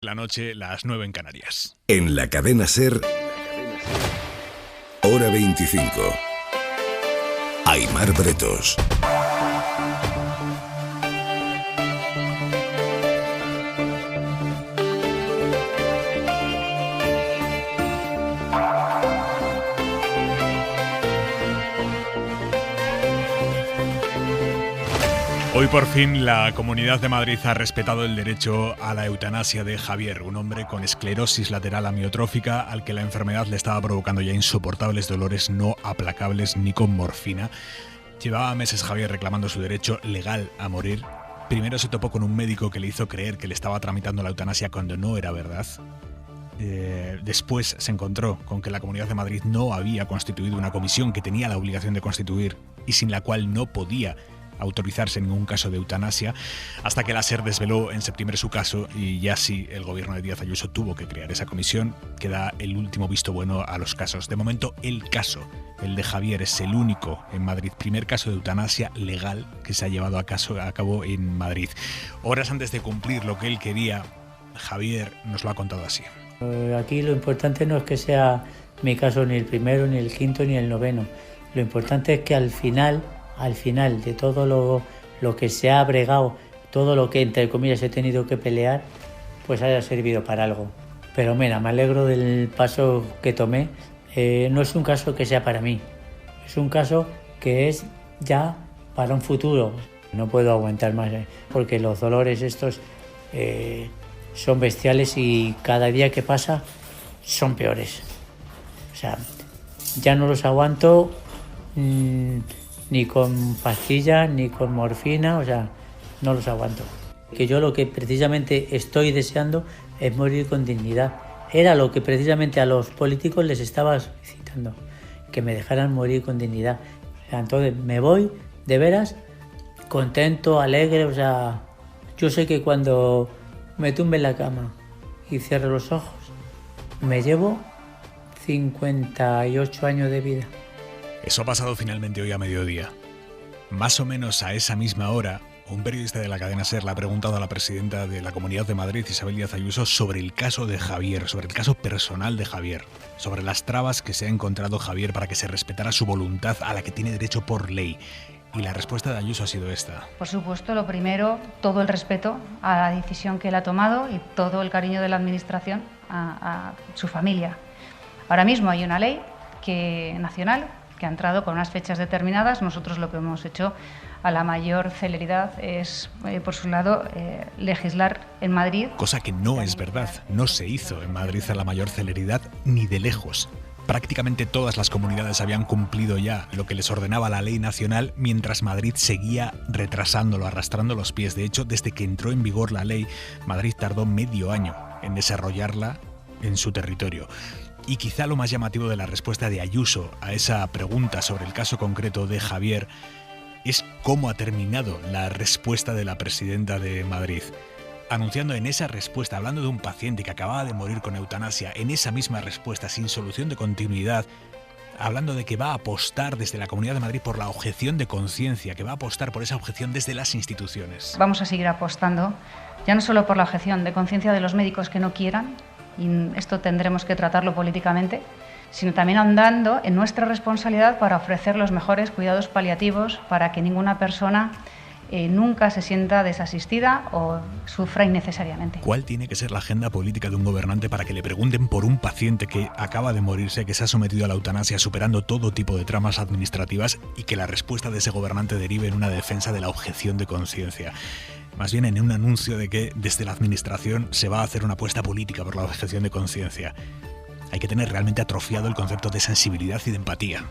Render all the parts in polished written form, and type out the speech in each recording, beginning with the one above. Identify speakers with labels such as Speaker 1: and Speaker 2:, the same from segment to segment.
Speaker 1: La noche, las 9 en Canarias.
Speaker 2: En la cadena SER, hora 25. Aimar Bretos.
Speaker 1: Hoy por fin la Comunidad de Madrid ha respetado el derecho a la eutanasia de Javier, un hombre con esclerosis lateral amiotrófica al que la enfermedad le estaba provocando ya insoportables dolores no aplacables ni con morfina. Llevaba meses Javier reclamando su derecho legal a morir. Primero se topó con un médico que le hizo creer que le estaba tramitando la eutanasia cuando no era verdad. Después se encontró con que la Comunidad de Madrid no había constituido una comisión que tenía la obligación de constituir y sin la cual no podía autorizarse en ningún caso de eutanasia, hasta que la SER desveló en septiembre su caso y ya sí el gobierno de Díaz Ayuso tuvo que crear esa comisión que da el último visto bueno a los casos. De momento el caso, el de Javier, es el único en Madrid, primer caso de eutanasia legal que se ha llevado a cabo en Madrid. Horas antes de cumplir lo que él quería, Javier nos lo ha contado así.
Speaker 3: Aquí lo importante no es que sea mi caso ni el primero, ni el quinto, ni el noveno. Lo importante es que al final de todo lo que se ha bregado, todo lo que entre comillas he tenido que pelear, pues haya servido para algo. Pero mira, me alegro del paso que tomé. No es un caso que sea para mí, es un caso que es ya para un futuro. No puedo aguantar más, porque los dolores estos son bestiales y cada día que pasa son peores. O sea, ya no los aguanto ni con pastillas, ni con morfina, o sea, no los aguanto. Que yo lo que precisamente estoy deseando es morir con dignidad. Era lo que precisamente a los políticos les estaba solicitando, que me dejaran morir con dignidad. O sea, entonces me voy, de veras, contento, alegre, o sea, yo sé que cuando me tumbe en la cama y cierre los ojos, me llevo 58 años de vida.
Speaker 1: Eso ha pasado finalmente hoy a mediodía. Más o menos a esa misma hora, un periodista de la cadena SER le ha preguntado a la presidenta de la Comunidad de Madrid, Isabel Díaz Ayuso, sobre el caso de Javier, sobre el caso personal de Javier, sobre las trabas que se ha encontrado Javier para que se respetara su voluntad a la que tiene derecho por ley. Y la respuesta de Ayuso ha sido esta.
Speaker 4: Por supuesto, lo primero, todo el respeto a la decisión que él ha tomado y todo el cariño de la Administración a su familia. Ahora mismo hay una ley nacional que ha entrado con unas fechas determinadas. Nosotros lo que hemos hecho a la mayor celeridad es, por su lado, legislar en Madrid.
Speaker 1: Cosa que no es verdad, no se hizo en Madrid a la mayor celeridad ni de lejos. Prácticamente todas las comunidades habían cumplido ya lo que les ordenaba la ley nacional, mientras Madrid seguía retrasándolo, arrastrando los pies. De hecho, desde que entró en vigor la ley, Madrid tardó medio año en desarrollarla en su territorio. Y quizá lo más llamativo de la respuesta de Ayuso a esa pregunta sobre el caso concreto de Javier es cómo ha terminado la respuesta de la presidenta de Madrid. Anunciando en esa respuesta, hablando de un paciente que acababa de morir con eutanasia, en esa misma respuesta, sin solución de continuidad, hablando de que va a apostar desde la Comunidad de Madrid por la objeción de conciencia, que va a apostar por esa objeción desde las instituciones.
Speaker 4: Vamos a seguir apostando, ya no solo por la objeción de conciencia de los médicos que no quieran, y esto tendremos que tratarlo políticamente, sino también andando en nuestra responsabilidad para ofrecer los mejores cuidados paliativos para que ninguna persona nunca se sienta desasistida o sufra innecesariamente.
Speaker 1: ¿Cuál tiene que ser la agenda política de un gobernante para que le pregunten por un paciente que acaba de morirse, que se ha sometido a la eutanasia superando todo tipo de tramas administrativas y que la respuesta de ese gobernante derive en una defensa de la objeción de conciencia? Más bien en un anuncio de que desde la administración se va a hacer una apuesta política por la objeción de conciencia. Hay que tener realmente atrofiado el concepto de sensibilidad y de empatía.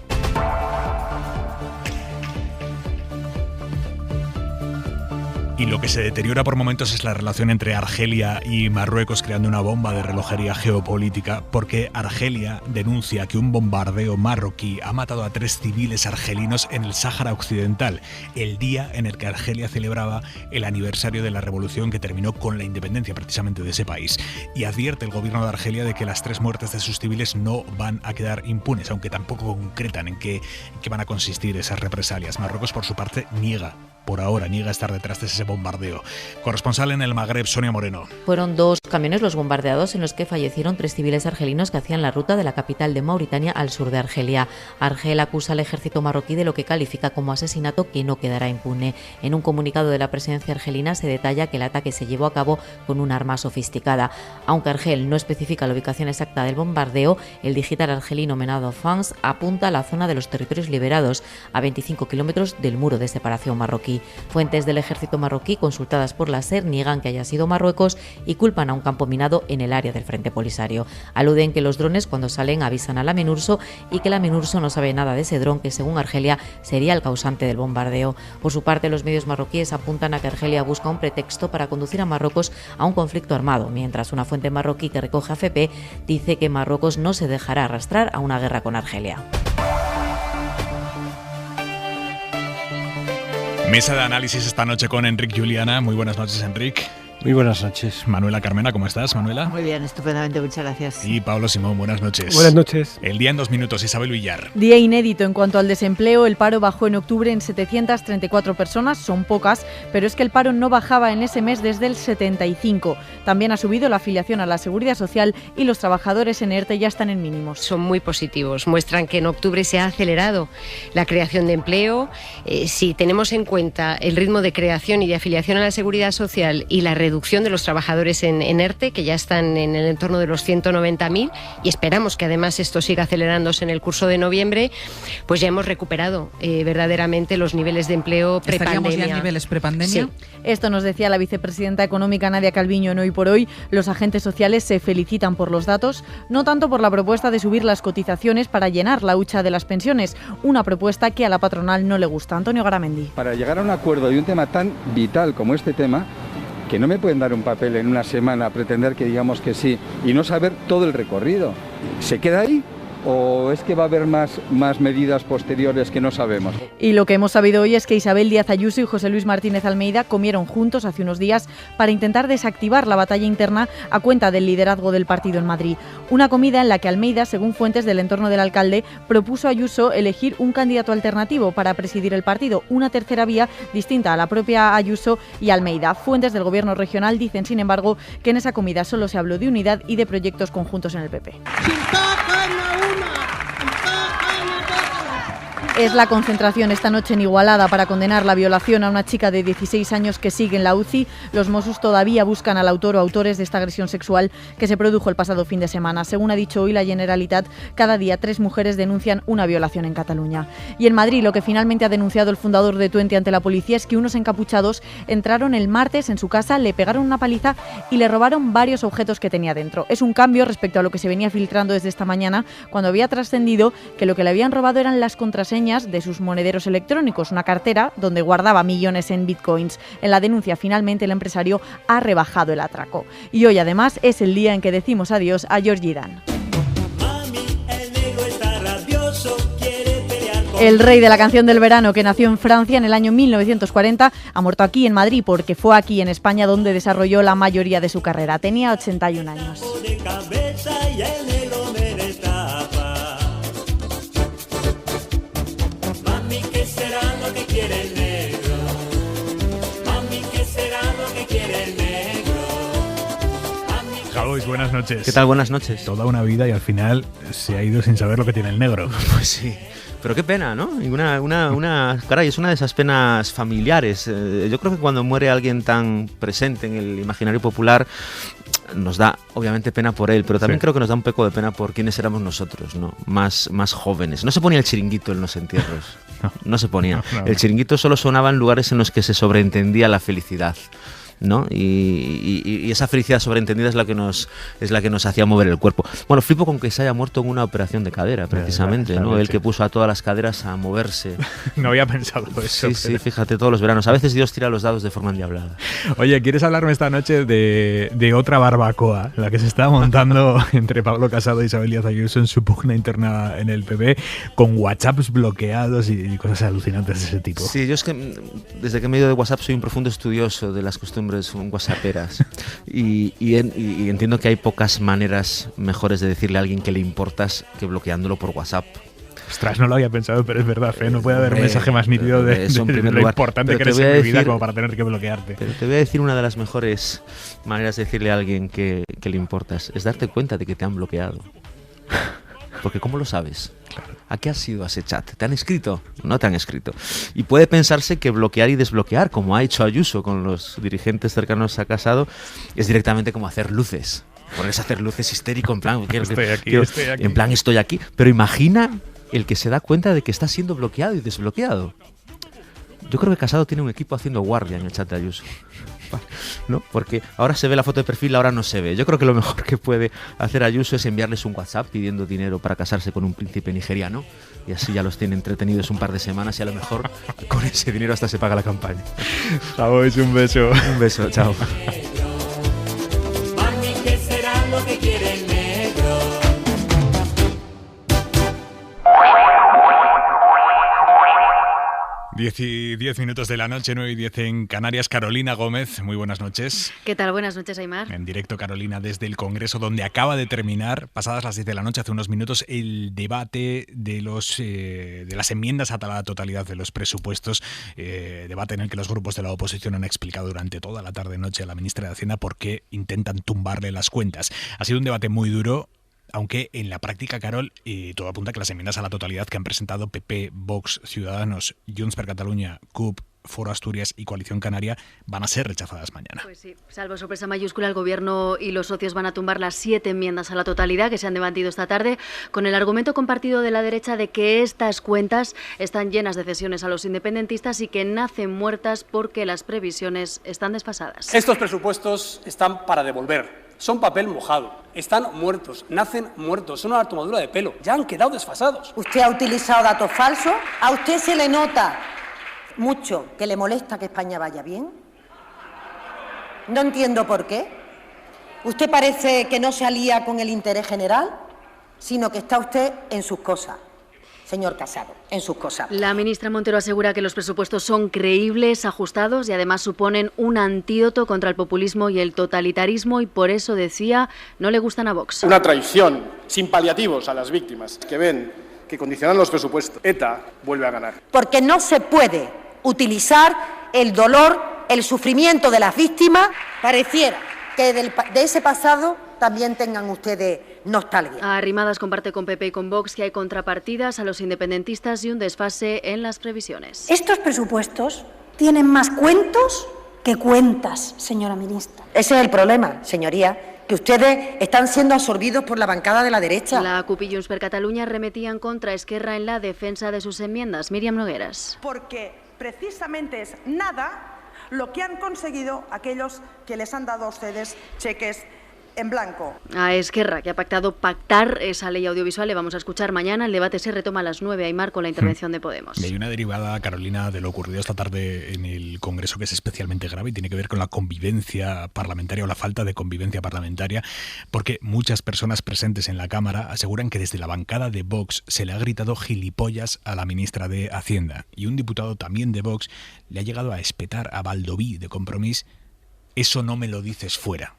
Speaker 1: Y lo que se deteriora por momentos es la relación entre Argelia y Marruecos, creando una bomba de relojería geopolítica, porque Argelia denuncia que un bombardeo marroquí ha matado a 3 civiles argelinos en el Sáhara Occidental, el día en el que Argelia celebraba el aniversario de la revolución que terminó con la independencia precisamente de ese país. Y advierte el gobierno de Argelia de que las 3 muertes de sus civiles no van a quedar impunes, aunque tampoco concretan en qué van a consistir esas represalias. Marruecos, por su parte, niega por ahora niega estar detrás de ese bombardeo. Corresponsal en el Magreb, Sonia Moreno.
Speaker 5: Fueron 2 camiones los bombardeados en los que fallecieron 3 civiles argelinos que hacían la ruta de la capital de Mauritania al sur de Argelia. Argel acusa al ejército marroquí de lo que califica como asesinato que no quedará impune. En un comunicado de la presidencia argelina se detalla que el ataque se llevó a cabo con un arma sofisticada. Aunque Argel no especifica la ubicación exacta del bombardeo, el digital argelino Menado France apunta a la zona de los territorios liberados, a 25 kilómetros del muro de separación marroquí. Fuentes del ejército marroquí consultadas por la SER niegan que haya sido Marruecos y culpan a un campo minado en el área del Frente Polisario. Aluden que los drones cuando salen avisan a la Minurso y que la Minurso no sabe nada de ese dron que según Argelia sería el causante del bombardeo. Por su parte, los medios marroquíes apuntan a que Argelia busca un pretexto para conducir a Marruecos a un conflicto armado, mientras una fuente marroquí que recoge AFP dice que Marruecos no se dejará arrastrar a una guerra con Argelia.
Speaker 1: Mesa de análisis esta noche con Enric Juliana. Muy buenas noches, Enric.
Speaker 6: Muy buenas noches.
Speaker 1: Manuela Carmena, ¿cómo estás, Manuela?
Speaker 7: Muy bien, estupendamente, muchas gracias.
Speaker 1: Y Pablo Simón, buenas noches.
Speaker 6: Buenas noches.
Speaker 1: El día en 2 minutos, Isabel Villar.
Speaker 8: Día inédito en cuanto al desempleo. El paro bajó en octubre en 734 personas, son pocas, pero es que el paro no bajaba en ese mes desde el 75. También ha subido la afiliación a la Seguridad Social y los trabajadores en ERTE ya están en mínimos.
Speaker 9: Son muy positivos, muestran que en octubre se ha acelerado la creación de empleo. Si tenemos en cuenta el ritmo de creación y de afiliación a la Seguridad Social y la reducción de los trabajadores en ERTE, que ya están en el entorno de los 190.000, y esperamos que además esto siga acelerándose en el curso de noviembre, pues ya hemos recuperado verdaderamente los niveles de empleo prepandemia.
Speaker 7: ¿Estaríamos ya en niveles prepandemia?
Speaker 9: Sí.
Speaker 8: Esto nos decía la vicepresidenta económica Nadia Calviño en Hoy por Hoy. Los agentes sociales se felicitan por los datos, no tanto por la propuesta de subir las cotizaciones para llenar la hucha de las pensiones, una propuesta que a la patronal no le gusta. Antonio Garamendi.
Speaker 10: Para llegar a un acuerdo de un tema tan vital como este tema, que no me pueden dar un papel en una semana, pretender que digamos que sí y no saber todo el recorrido. ¿Se queda ahí? ¿O es que va a haber más medidas posteriores que no sabemos?
Speaker 8: Y lo que hemos sabido hoy es que Isabel Díaz Ayuso y José Luis Martínez Almeida comieron juntos hace unos días para intentar desactivar la batalla interna a cuenta del liderazgo del partido en Madrid. Una comida en la que Almeida, según fuentes del entorno del alcalde, propuso a Ayuso elegir un candidato alternativo para presidir el partido, una tercera vía distinta a la propia Ayuso y Almeida. Fuentes del gobierno regional dicen, sin embargo, que en esa comida solo se habló de unidad y de proyectos conjuntos en el PP. Es la concentración esta noche en Igualada para condenar la violación a una chica de 16 años que sigue en la UCI. Los Mossos todavía buscan al autor o autores de esta agresión sexual que se produjo el pasado fin de semana. Según ha dicho hoy la Generalitat, cada día 3 mujeres denuncian una violación en Cataluña. Y en Madrid, lo que finalmente ha denunciado el fundador de Tuenti ante la policía es que unos encapuchados entraron el martes en su casa, le pegaron una paliza y le robaron varios objetos que tenía dentro. Es un cambio respecto a lo que se venía filtrando desde esta mañana, cuando había trascendido que lo que le habían robado eran las contraseñas de sus monederos electrónicos, una cartera donde guardaba millones en bitcoins. En la denuncia, finalmente, el empresario ha rebajado el atraco. Y hoy, además, es el día en que decimos adiós a Georgie Dan. El rey de la canción del verano, que nació en Francia en el año 1940, ha muerto aquí en Madrid porque fue aquí en España donde desarrolló la mayoría de su carrera. Tenía 81 años.
Speaker 1: Javois, buenas noches.
Speaker 6: ¿Qué tal? Buenas noches.
Speaker 1: Toda una vida y al final se ha ido sin saber lo que tiene el negro.
Speaker 6: Pues sí. Pero qué pena, ¿no? Caray, es una de esas penas familiares. Yo creo que cuando muere alguien tan presente en el imaginario popular, nos da obviamente pena por él, pero también creo que nos da un poco de pena por quienes éramos nosotros, ¿no? Más jóvenes. No se ponía el chiringuito en los entierros. No se ponía. No. El chiringuito solo sonaba en lugares en los que se sobreentendía la felicidad, ¿no? Y esa felicidad sobreentendida es la que nos hacía mover el cuerpo. Bueno, flipo con que se haya muerto en una operación de cadera, precisamente, ¿no? El que puso a todas las caderas a moverse.
Speaker 1: No había pensado eso.
Speaker 6: Sí, sí, fíjate, todos los veranos. A veces Dios tira los dados de forma endiablada.
Speaker 1: Oye, ¿quieres hablarme esta noche de otra barbacoa, la que se está montando entre Pablo Casado y Isabel Díaz Ayuso en su pugna interna en el PP, con WhatsApps bloqueados y cosas alucinantes de ese tipo?
Speaker 6: Sí, yo es que desde que me he ido de WhatsApp soy un profundo estudioso de las costumbres whatsapperas y entiendo que hay pocas maneras mejores de decirle a alguien que le importas que bloqueándolo por WhatsApp.
Speaker 1: Ostras, no lo había pensado, pero es verdad, no puede haber un mensaje más nítido de lo importante que eres en mi vida como para tener que bloquearte.
Speaker 6: Pero te voy a decir una de las mejores maneras de decirle a alguien que le importas, es darte cuenta de que te han bloqueado. Porque ¿cómo lo sabes? Claro. ¿A qué has ido a ese chat? ¿Te han escrito? No te han escrito. Y puede pensarse que bloquear y desbloquear, como ha hecho Ayuso con los dirigentes cercanos a Casado, es directamente como hacer luces. Ponerse a hacer luces histérico, en plan, estoy aquí. En plan, estoy aquí. Pero imagina el que se da cuenta de que está siendo bloqueado y desbloqueado. Yo creo que Casado tiene un equipo haciendo guardia en el chat de Ayuso, ¿no? Porque ahora se ve la foto de perfil, ahora no se ve. Yo creo que lo mejor que puede hacer Ayuso es enviarles un WhatsApp pidiendo dinero para casarse con un príncipe nigeriano, y así ya los tiene entretenidos un par de semanas y a lo mejor con ese dinero hasta se paga la campaña.
Speaker 1: Javois, un beso.
Speaker 6: Un beso, chao.
Speaker 11: Mami, ¿qué será lo que quiere el negro?
Speaker 1: 10 minutos de la noche, 9:10 en Canarias. Carolina Gómez, muy buenas noches.
Speaker 12: ¿Qué tal? Buenas noches, Aimar.
Speaker 1: En directo, Carolina, desde el Congreso, donde acaba de terminar, pasadas las 10 de la noche, hace unos minutos, el debate de las enmiendas a la totalidad de los presupuestos, debate en el que los grupos de la oposición han explicado durante toda la tarde-noche a la ministra de Hacienda por qué intentan tumbarle las cuentas. Ha sido un debate muy duro, aunque en la práctica, Carol, todo apunta a que las enmiendas a la totalidad que han presentado PP, Vox, Ciudadanos, Junts per Catalunya, CUP, Foro Asturias y Coalición Canaria van a ser rechazadas mañana.
Speaker 12: Pues sí, salvo sorpresa mayúscula, el Gobierno y los socios van a tumbar las 7 enmiendas a la totalidad que se han debatido esta tarde, con el argumento compartido de la derecha de que estas cuentas están llenas de cesiones a los independentistas y que nacen muertas porque las previsiones están desfasadas.
Speaker 13: Estos presupuestos están para devolver. Son papel mojado, están muertos, nacen muertos, son una tomadura de pelo, ya han quedado desfasados.
Speaker 14: Usted ha utilizado datos falsos, a usted se le nota mucho que le molesta que España vaya bien. No entiendo por qué. Usted parece que no se alía con el interés general, sino que está usted en sus cosas. Señor Casado, en sus cosas.
Speaker 12: La ministra Montero asegura que los presupuestos son creíbles, ajustados y además suponen un antídoto contra el populismo y el totalitarismo y por eso, decía, no le gustan a Vox.
Speaker 13: Una traición sin paliativos a las víctimas que ven que condicionan los presupuestos. ETA vuelve a ganar.
Speaker 14: Porque no se puede utilizar el dolor, el sufrimiento de las víctimas, pareciera que de ese pasado también tengan ustedes nostalgia.
Speaker 12: Arrimadas comparte con PP y con Vox que hay contrapartidas a los independentistas y un desfase en las previsiones.
Speaker 15: Estos presupuestos tienen más cuentos que cuentas, señora ministra.
Speaker 14: Ese es el problema, señoría, que ustedes están siendo absorbidos por la bancada de la derecha.
Speaker 12: La CUP y Junts per Catalunya arremetían contra Esquerra en la defensa de sus enmiendas. Miriam Nogueras.
Speaker 16: Porque precisamente es nada lo que han conseguido aquellos que les han dado a ustedes cheques en blanco.
Speaker 12: A Esquerra, que ha pactar esa ley audiovisual, le vamos a escuchar mañana. El debate se retoma a las 9, Aimar, con la intervención de Podemos.
Speaker 1: Y hay una derivada, Carolina, de lo ocurrido esta tarde en el Congreso que es especialmente grave y tiene que ver con la convivencia parlamentaria o la falta de convivencia parlamentaria, porque muchas personas presentes en la Cámara aseguran que desde la bancada de Vox se le ha gritado gilipollas a la ministra de Hacienda. Y un diputado también de Vox le ha llegado a espetar a Baldoví de Compromís: eso no me lo dices fuera.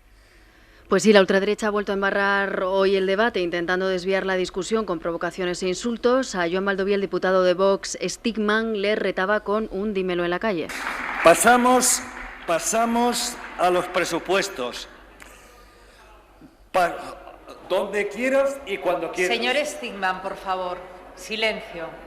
Speaker 12: Pues sí, la ultraderecha ha vuelto a embarrar hoy el debate, intentando desviar la discusión con provocaciones e insultos. A Joan Baldoví, el diputado de Vox, Stigman, le retaba con un dímelo en la calle.
Speaker 17: Pasamos a los presupuestos. Donde quieras y cuando quieras.
Speaker 18: Señor Stigman, por favor, silencio.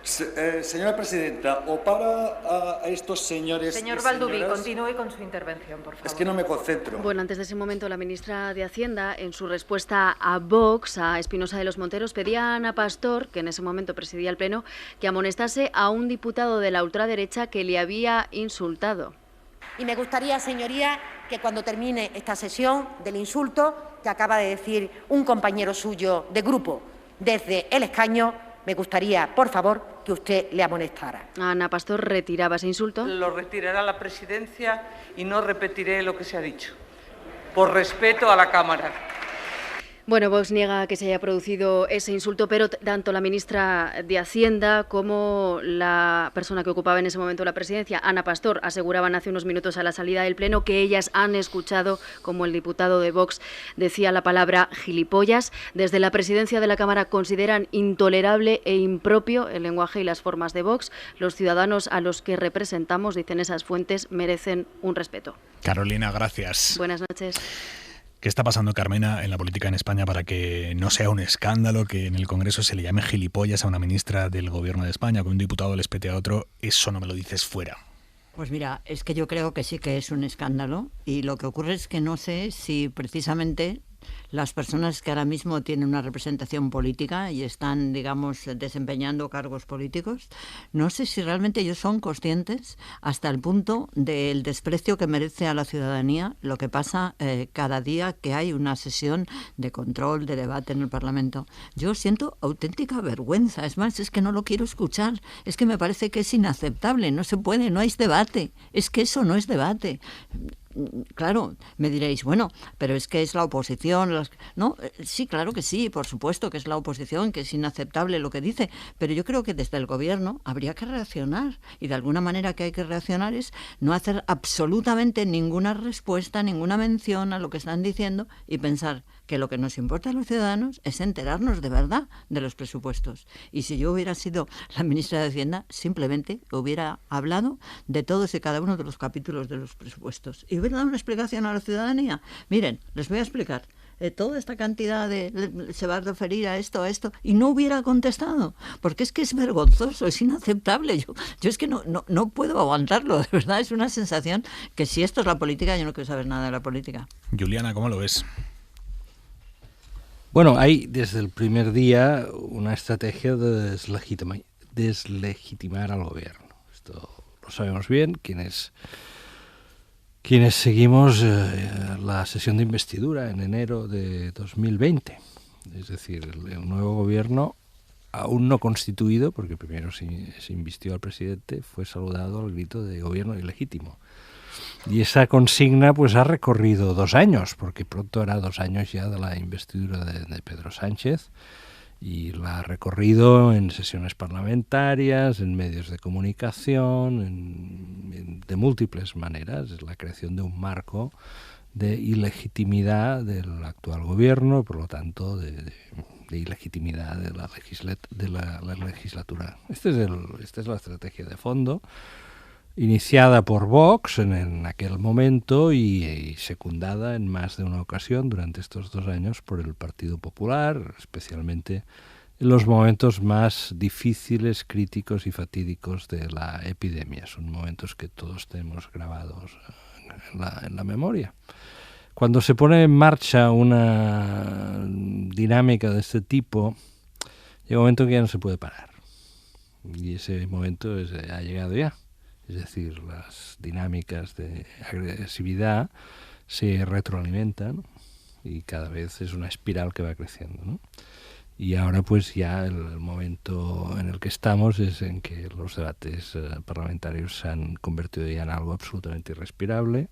Speaker 17: Señora presidenta, o para a estos señores.
Speaker 18: Señor Baldoví, continúe con su intervención, por favor.
Speaker 17: Es que no me concentro.
Speaker 12: Bueno, antes de ese momento, la ministra de Hacienda, en su respuesta a Vox, a Espinosa de los Monteros, pedía a Ana Pastor, que en ese momento presidía el Pleno, que amonestase a un diputado de la ultraderecha que le había insultado.
Speaker 14: Y me gustaría, señoría, que cuando termine esta sesión del insulto que acaba de decir un compañero suyo de grupo desde el escaño, me gustaría, por favor, que usted le amonestara.
Speaker 12: Ana Pastor retiraba ese insulto.
Speaker 18: Lo retirará la presidencia y no repetiré lo que se ha dicho, por respeto a la Cámara.
Speaker 12: Bueno, Vox niega que se haya producido ese insulto, pero tanto la ministra de Hacienda como la persona que ocupaba en ese momento la presidencia, Ana Pastor, aseguraban hace unos minutos a la salida del Pleno que ellas han escuchado como el diputado de Vox decía la palabra gilipollas. Desde la presidencia de la Cámara consideran intolerable e impropio el lenguaje y las formas de Vox. Los ciudadanos a los que representamos, dicen esas fuentes, merecen un respeto.
Speaker 1: Carolina, gracias.
Speaker 12: Buenas noches.
Speaker 1: ¿Qué está pasando, Carmena, en la política en España para que no sea un escándalo que en el Congreso se le llame gilipollas a una ministra del Gobierno de España, que un diputado le espete a otro? Eso no me lo dices fuera.
Speaker 19: Pues mira, es que yo creo que sí que es un escándalo, y lo que ocurre es que no sé si precisamente las personas que ahora mismo tienen una representación política y están, digamos, desempeñando cargos políticos, no sé si realmente ellos son conscientes hasta el punto del desprecio que merece a la ciudadanía lo que pasa cada día que hay una sesión de control, de debate en el Parlamento. Yo siento auténtica vergüenza, es más, es que no lo quiero escuchar, es que me parece que es inaceptable, no se puede, no hay debate, es que eso no es debate. Claro, me diréis, bueno, pero es que es la oposición, ¿no? Sí, claro que sí, por supuesto que es la oposición, que es inaceptable lo que dice, pero yo creo que desde el gobierno habría que reaccionar, y de alguna manera que hay que reaccionar es no hacer absolutamente ninguna respuesta, ninguna mención a lo que están diciendo y pensar que lo que nos importa a los ciudadanos es enterarnos de verdad de los presupuestos. Y si yo hubiera sido la ministra de Hacienda, simplemente hubiera hablado de todos y cada uno de los capítulos de los presupuestos y hubiera dado una explicación a la ciudadanía. Miren, les voy a explicar. Toda esta cantidad se va a referir a esto, y no hubiera contestado, porque es que es vergonzoso, es inaceptable. Yo es que no puedo aguantarlo, de verdad, es una sensación que si esto es la política, yo no quiero saber nada de la política.
Speaker 1: Juliana, ¿cómo lo ves?
Speaker 20: Bueno, hay desde el primer día una estrategia de deslegitimar al gobierno. Esto lo sabemos bien, quienes seguimos la sesión de investidura en enero de 2020. Es decir, el nuevo gobierno, aún no constituido, porque primero se invistió al presidente, fue saludado al grito de gobierno ilegítimo. Y esa consigna pues ha recorrido 2 años, porque pronto hará 2 años ya de la investidura de Pedro Sánchez, y la ha recorrido en sesiones parlamentarias, en medios de comunicación, de múltiples maneras. Es la creación de un marco de ilegitimidad del actual gobierno, por lo tanto de ilegitimidad de la legislatura. Esta es la estrategia de fondo, iniciada por Vox en aquel momento y secundada en más de una ocasión durante estos 2 años por el Partido Popular, especialmente en los momentos más difíciles, críticos y fatídicos de la epidemia. Son momentos que todos tenemos grabados en la memoria. Cuando se pone en marcha una dinámica de este tipo, llega un momento que ya no se puede parar. Y ese momento ha llegado ya. Es decir, las dinámicas de agresividad se retroalimentan y cada vez es una espiral que va creciendo, ¿no? Y ahora pues ya el momento en el que estamos es en que los debates parlamentarios se han convertido ya en algo absolutamente irrespirable,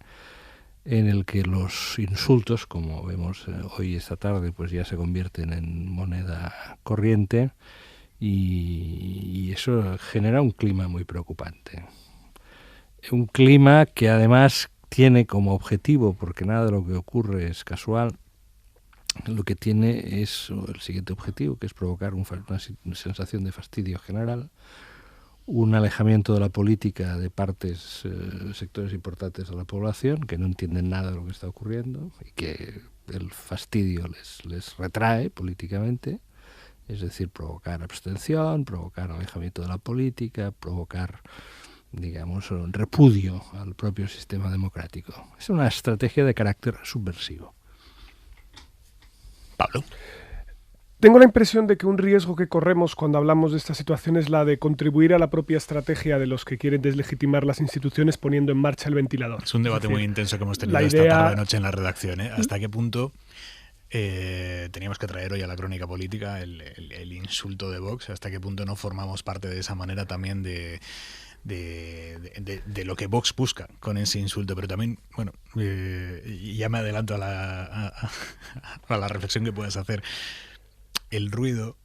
Speaker 20: en el que los insultos, como vemos hoy esta tarde, pues ya se convierten en moneda corriente y eso genera un clima muy preocupante. Un clima que además tiene como objetivo, porque nada de lo que ocurre es casual, lo que tiene es el siguiente objetivo, que es provocar una sensación de fastidio general, un alejamiento de la política de sectores importantes de la población que no entienden nada de lo que está ocurriendo y que el fastidio les retrae políticamente, es decir, provocar abstención, provocar alejamiento de la política, provocar, digamos, un repudio al propio sistema democrático. Es una estrategia de carácter subversivo.
Speaker 1: Pablo.
Speaker 21: Tengo la impresión de que un riesgo que corremos cuando hablamos de esta situación es la de contribuir a la propia estrategia de los que quieren deslegitimar las instituciones poniendo en marcha el ventilador.
Speaker 1: Es un debate muy intenso que hemos tenido esta tarde-noche en la redacción, ¿eh? ¿Hasta qué punto teníamos que traer hoy a la crónica política el insulto de Vox? ¿Hasta qué punto no formamos parte de esa manera también de de lo que Vox busca con ese insulto, pero también, bueno, ya me adelanto a la reflexión que puedas hacer. El ruido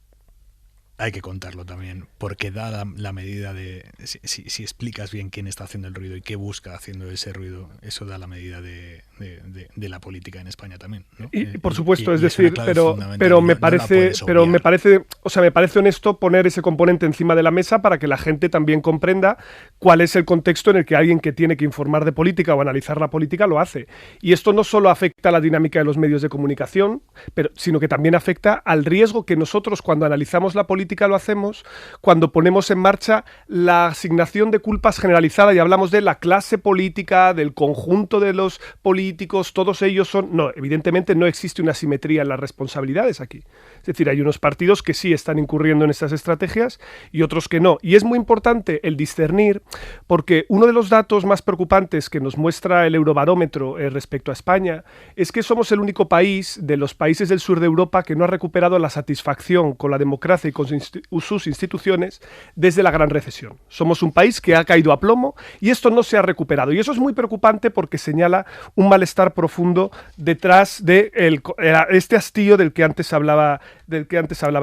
Speaker 1: hay que contarlo también, porque da la medida de... Si explicas bien quién está haciendo el ruido y qué busca haciendo ese ruido, eso da la medida de la política en España también, ¿no?
Speaker 21: Y por supuesto, es decir, pero me parece honesto poner ese componente encima de la mesa para que la gente también comprenda cuál es el contexto en el que alguien que tiene que informar de política o analizar la política lo hace. Y esto no solo afecta a la dinámica de los medios de comunicación, sino que también afecta al riesgo que nosotros, cuando analizamos la política, lo hacemos cuando ponemos en marcha la asignación de culpas generalizada y hablamos de la clase política, del conjunto de los políticos, todos ellos son... No, evidentemente no existe una simetría en las responsabilidades aquí. Es decir, hay unos partidos que sí están incurriendo en estas estrategias y otros que no. Y es muy importante el discernir, porque uno de los datos más preocupantes que nos muestra el Eurobarómetro respecto a España es que somos el único país de los países del sur de Europa que no ha recuperado la satisfacción con la democracia y con sus instituciones desde la gran recesión. Somos un país que ha caído a plomo y esto no se ha recuperado. Y eso es muy preocupante porque señala un malestar profundo detrás de este hastío del que antes hablaba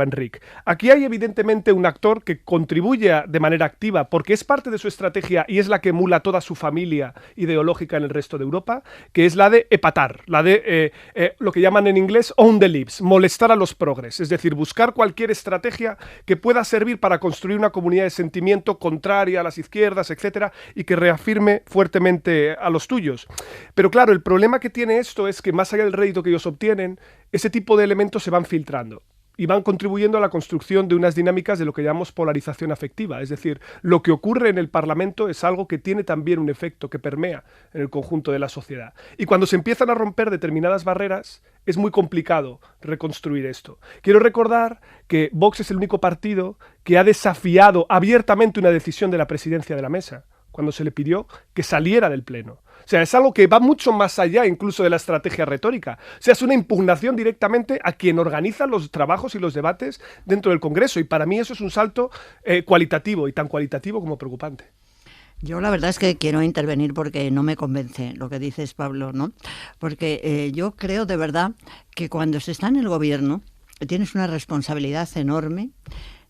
Speaker 21: Enric. Aquí hay evidentemente un actor que contribuye de manera activa porque es parte de su estrategia y es la que emula toda su familia ideológica en el resto de Europa, que es la de epatar, la de lo que llaman en inglés own the libs, molestar a los progres, es decir, buscar cualquier estrategia que pueda servir para construir una comunidad de sentimiento contraria a las izquierdas, etcétera, y que reafirme fuertemente a los tuyos. Pero claro, el problema que tiene esto es que más allá del rédito que ellos obtienen, ese tipo de elementos se van filtrando y van contribuyendo a la construcción de unas dinámicas de lo que llamamos polarización afectiva. Es decir, lo que ocurre en el Parlamento es algo que tiene también un efecto que permea en el conjunto de la sociedad. Y cuando se empiezan a romper determinadas barreras, es muy complicado reconstruir esto. Quiero recordar que Vox es el único partido que ha desafiado abiertamente una decisión de la presidencia de la mesa, cuando se le pidió que saliera del Pleno. O sea, es algo que va mucho más allá incluso de la estrategia retórica. O sea, es una impugnación directamente a quien organiza los trabajos y los debates dentro del Congreso. Y para mí eso es un salto cualitativo, y tan cualitativo como preocupante.
Speaker 19: Yo la verdad es que quiero intervenir porque no me convence lo que dices, Pablo, ¿no? Porque yo creo de verdad que cuando se está en el gobierno tienes una responsabilidad enorme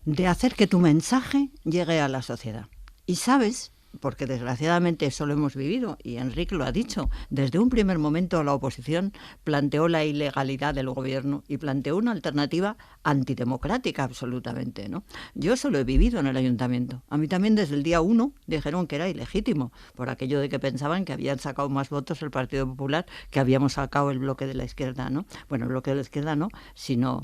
Speaker 19: de hacer que tu mensaje llegue a la sociedad. Y sabes, porque desgraciadamente eso lo hemos vivido, y Enric lo ha dicho, desde un primer momento la oposición planteó la ilegalidad del gobierno y planteó una alternativa antidemocrática absolutamente, ¿no? Yo eso lo he vivido en el ayuntamiento. A mí también desde el día 1 dijeron que era ilegítimo, por aquello de que pensaban que habían sacado más votos el Partido Popular que habíamos sacado el bloque de la izquierda, ¿no? Bueno, el bloque de la izquierda no, sino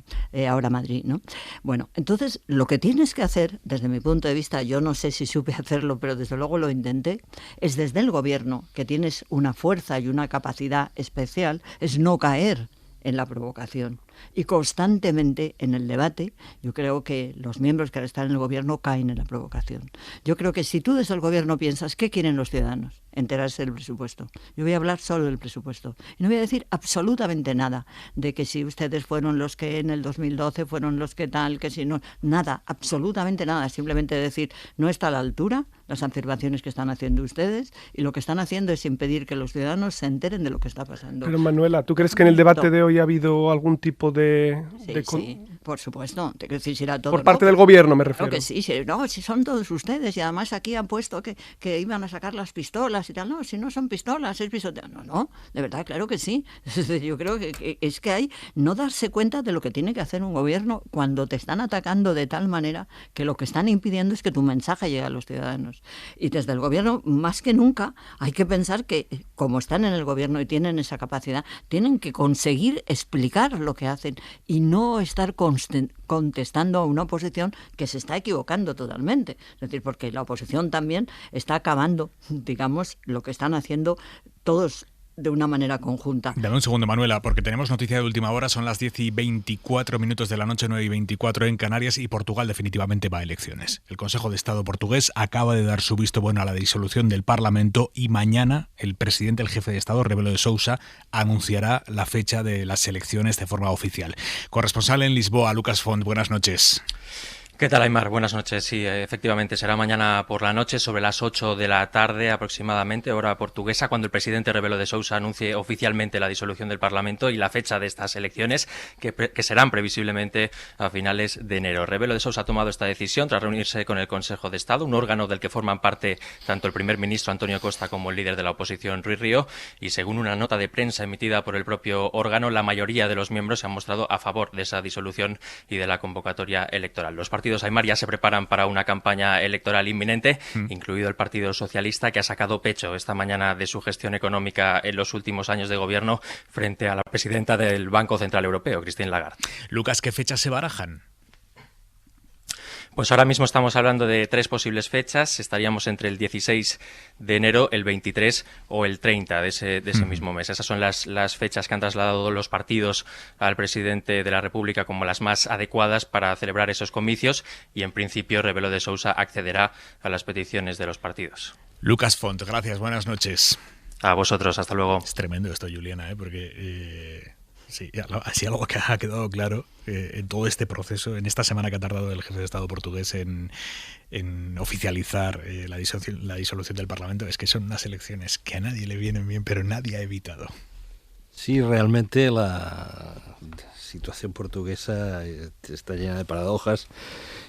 Speaker 19: ahora Madrid, ¿no? Bueno, entonces lo que tienes que hacer, desde mi punto de vista, yo no sé si supe hacerlo, pero desde luego lo intenté, es desde el gobierno, que tienes una fuerza y una capacidad especial, es no caer en la provocación. Y constantemente en el debate, yo creo que los miembros que están en el gobierno caen en la provocación. Yo creo que si tú desde el gobierno piensas, ¿qué quieren los ciudadanos? Enterarse del presupuesto. Yo voy a hablar solo del presupuesto. Y no voy a decir absolutamente nada de que si ustedes fueron los que en el 2012 fueron los que tal, que si no, nada, absolutamente nada. Simplemente decir, no está a la altura las afirmaciones que están haciendo ustedes y lo que están haciendo es impedir que los ciudadanos se enteren de lo que está pasando.
Speaker 21: Pero Manuela, ¿tú crees que en el debate de hoy ha habido algún tipo de
Speaker 19: sí, por supuesto. Te quiero decir, si era todo,
Speaker 21: por parte del gobierno me refiero.
Speaker 19: No, que sí, si son todos ustedes y además aquí han puesto que iban a sacar las pistolas y tal. No, si no son pistolas, es pisoteo. No, de verdad, claro que sí. Yo creo que es que hay no darse cuenta de lo que tiene que hacer un gobierno cuando te están atacando de tal manera que lo que están impidiendo es que tu mensaje llegue a los ciudadanos. Y desde el gobierno, más que nunca, hay que pensar que como están en el gobierno y tienen esa capacidad, tienen que conseguir explicar lo que hacen y no estar contestando a una oposición que se está equivocando totalmente. Es decir, porque la oposición también está acabando, digamos, lo que están haciendo todos de una manera conjunta.
Speaker 1: Dame un segundo, Manuela, porque tenemos noticia de última hora, son las 10:24 de la noche, 9:24 en Canarias, y Portugal definitivamente va a elecciones. El Consejo de Estado portugués acaba de dar su visto bueno a la disolución del Parlamento y mañana el presidente, el jefe de Estado, Rebelo de Sousa, anunciará la fecha de las elecciones de forma oficial. Corresponsal en Lisboa, Lucas Font, buenas noches.
Speaker 2: ¿Qué tal, Aymar? Buenas noches. Sí, efectivamente, será mañana por la noche, sobre las 8 de la tarde aproximadamente, hora portuguesa, cuando el presidente Rebelo de Sousa anuncie oficialmente la disolución del Parlamento y la fecha de estas elecciones, que serán previsiblemente a finales de enero. Rebelo de Sousa ha tomado esta decisión tras reunirse con el Consejo de Estado, un órgano del que forman parte tanto el primer ministro Antonio Costa como el líder de la oposición, Rui Rio, y según una nota de prensa emitida por el propio órgano, la mayoría de los miembros se han mostrado a favor de esa disolución y de la convocatoria electoral. Los partidos, Aymar, ya se preparan para una campaña electoral inminente, incluido el Partido Socialista, que ha sacado pecho esta mañana de su gestión económica en los últimos años de gobierno frente a la presidenta del Banco Central Europeo, Christine Lagarde.
Speaker 1: Lucas, ¿qué fechas se barajan?
Speaker 2: Pues ahora mismo estamos hablando de 3 posibles fechas. Estaríamos entre el 16 de enero, el 23 o el 30 de ese mismo mes. Esas son las fechas que han trasladado los partidos al presidente de la República como las más adecuadas para celebrar esos comicios, y en principio Rebelo de Sousa accederá a las peticiones de los partidos.
Speaker 1: Lucas Font, gracias, buenas noches.
Speaker 2: A vosotros, hasta luego.
Speaker 1: Es tremendo esto, Juliana, porque sí, así algo que ha quedado claro en todo este proceso, en esta semana que ha tardado el jefe de Estado portugués en oficializar la disolución del Parlamento, es que son unas elecciones que a nadie le vienen bien, pero nadie ha evitado.
Speaker 20: Sí, realmente la situación portuguesa está llena de paradojas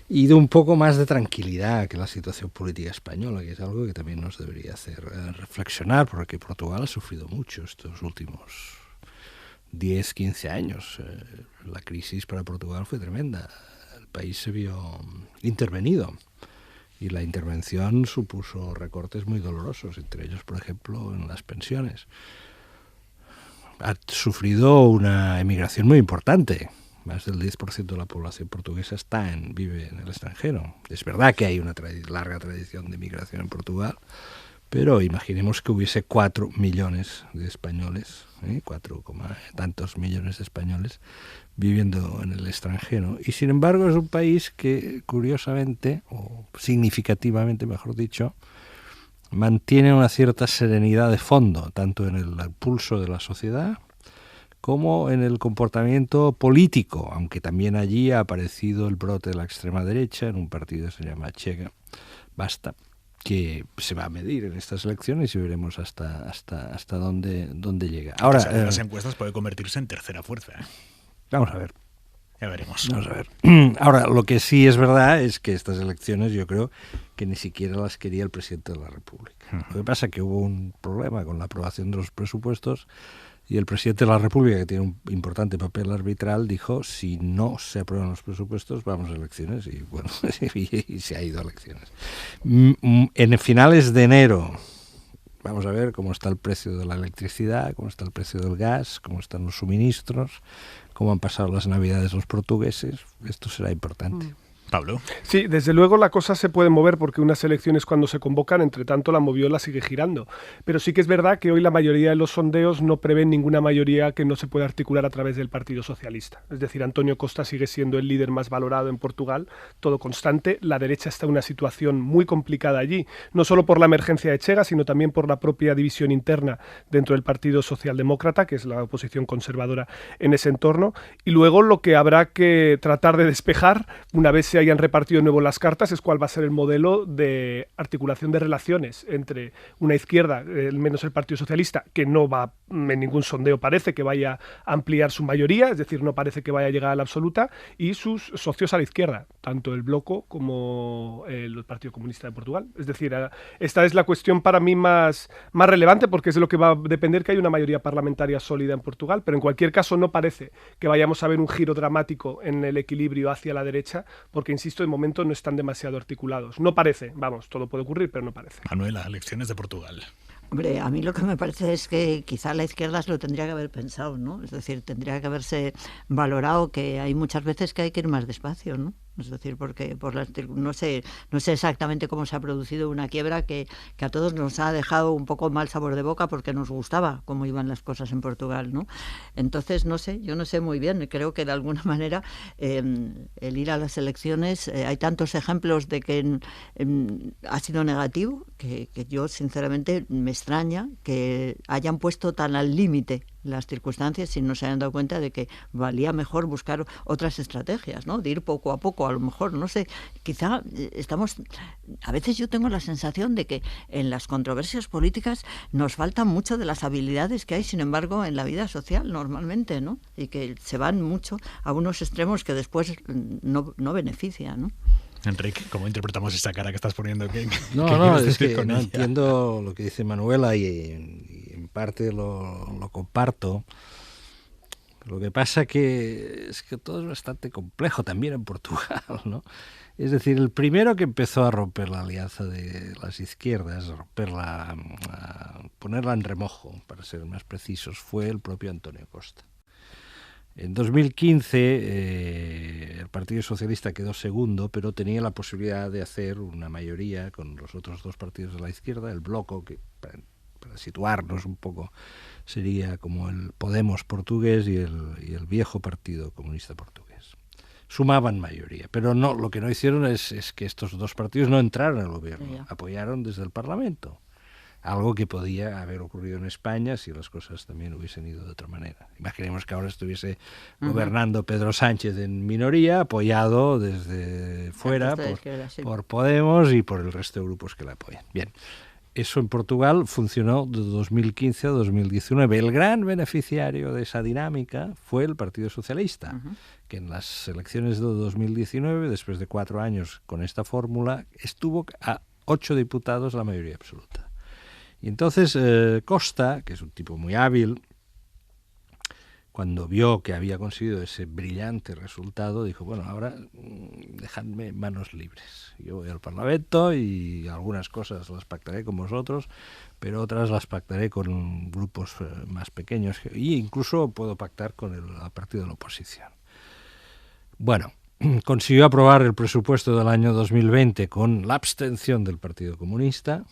Speaker 20: y de un poco más de tranquilidad que la situación política española, que es algo que también nos debería hacer reflexionar, porque Portugal ha sufrido mucho estos últimos 10, 15 años. La crisis para Portugal fue tremenda. El país se vio intervenido y la intervención supuso recortes muy dolorosos, entre ellos, por ejemplo, en las pensiones. Ha sufrido una emigración muy importante. Más del 10% de la población portuguesa vive en el extranjero. Es verdad que hay una larga tradición de emigración en Portugal, pero imaginemos que hubiese 4 millones de españoles, 4, tantos millones de españoles viviendo en el extranjero. Y sin embargo es un país que, curiosamente, o significativamente, mejor dicho, mantiene una cierta serenidad de fondo, tanto en el pulso de la sociedad como en el comportamiento político, aunque también allí ha aparecido el brote de la extrema derecha en un partido que se llama Chega, Basta, que se va a medir en estas elecciones y veremos hasta dónde llega. Ahora,
Speaker 1: en las encuestas puede convertirse en tercera fuerza.
Speaker 20: Vamos a ver.
Speaker 1: Ya veremos.
Speaker 20: Vamos a ver. Ahora, lo que sí es verdad es que estas elecciones yo creo que ni siquiera las quería el presidente de la República. Lo que pasa es que hubo un problema con la aprobación de los presupuestos y el presidente de la República, que tiene un importante papel arbitral, dijo: si no se aprueban los presupuestos, vamos a elecciones. Y bueno, y se ha ido a elecciones. En finales de enero vamos a ver cómo está el precio de la electricidad, cómo está el precio del gas, cómo están los suministros, cómo han pasado las Navidades los portugueses. Esto será importante.
Speaker 1: Pablo.
Speaker 21: Sí, desde luego la cosa se puede mover porque unas elecciones cuando se convocan, entre tanto la moviola sigue girando. Pero sí que es verdad que hoy la mayoría de los sondeos no prevén ninguna mayoría que no se pueda articular a través del Partido Socialista. Es decir, Antonio Costa sigue siendo el líder más valorado en Portugal, todo constante. La derecha está en una situación muy complicada allí, no solo por la emergencia de Chega, sino también por la propia división interna dentro del Partido Socialdemócrata, que es la oposición conservadora en ese entorno. Y luego lo que habrá que tratar de despejar, una vez se hayan repartido de nuevo las cartas, es cuál va a ser el modelo de articulación de relaciones entre una izquierda, al menos el Partido Socialista, que no va, en ningún sondeo parece que vaya a ampliar su mayoría, es decir, no parece que vaya a llegar a la absoluta, y sus socios a la izquierda, tanto el Bloco como el Partido Comunista de Portugal. Es decir, esta es la cuestión para mí más relevante, porque es de lo que va a depender que haya una mayoría parlamentaria sólida en Portugal, pero en cualquier caso no parece que vayamos a ver un giro dramático en el equilibrio hacia la derecha, porque insisto, de momento no están demasiado articulados. No parece, vamos, todo puede ocurrir, pero no parece.
Speaker 1: Manuela, elecciones de Portugal.
Speaker 19: Hombre, a mí lo que me parece es que quizá la izquierda se lo tendría que haber pensado, ¿no? Es decir, tendría que haberse valorado que hay muchas veces que hay que ir más despacio, ¿no? Es decir, porque no sé exactamente cómo se ha producido una quiebra que a todos nos ha dejado un poco mal sabor de boca porque nos gustaba cómo iban las cosas en Portugal, ¿no? Entonces, no sé, yo no sé muy bien. Creo que de alguna manera el ir a las elecciones, hay tantos ejemplos de que ha sido negativo que yo sinceramente me extraña que hayan puesto tan al límite las circunstancias y no se hayan dado cuenta de que valía mejor buscar otras estrategias, ¿no? De ir poco a poco, a lo mejor, no sé, quizá a veces yo tengo la sensación de que en las controversias políticas nos faltan mucho de las habilidades que hay, sin embargo, en la vida social normalmente, ¿no? Y que se van mucho a unos extremos que después no benefician, ¿no?
Speaker 1: Enrique, ¿cómo interpretamos esta cara que estás poniendo?
Speaker 20: No, es que no entiendo lo que dice Manuela y en parte lo comparto. Lo que pasa es que todo es bastante complejo también en Portugal, ¿no? Es decir, el primero que empezó a romper la alianza de las izquierdas, ponerla en remojo, para ser más precisos, fue el propio António Costa. En 2015 el Partido Socialista quedó segundo, pero tenía la posibilidad de hacer una mayoría con los otros dos partidos de la izquierda, el Bloco, que para situarnos un poco sería como el Podemos portugués y el viejo Partido Comunista portugués. Sumaban mayoría, pero no, lo que no hicieron es que estos dos partidos no entraron al gobierno, apoyaron desde el Parlamento. Algo que podía haber ocurrido en España si las cosas también hubiesen ido de otra manera. Imaginemos que ahora estuviese gobernando Pedro Sánchez en minoría, apoyado desde fuera por Podemos y por el resto de grupos que le apoyan. Bien, eso en Portugal funcionó de 2015 a 2019. El gran beneficiario de esa dinámica fue el Partido Socialista, que en las elecciones de 2019, después de 4 años con esta fórmula, estuvo a 8 diputados la mayoría absoluta. Y entonces Costa, que es un tipo muy hábil, cuando vio que había conseguido ese brillante resultado, dijo, bueno, ahora dejadme manos libres. Yo voy al Parlamento y algunas cosas las pactaré con vosotros, pero otras las pactaré con grupos más pequeños e incluso puedo pactar con el partido de la oposición. Bueno, consiguió aprobar el presupuesto del año 2020 con la abstención del Partido Comunista,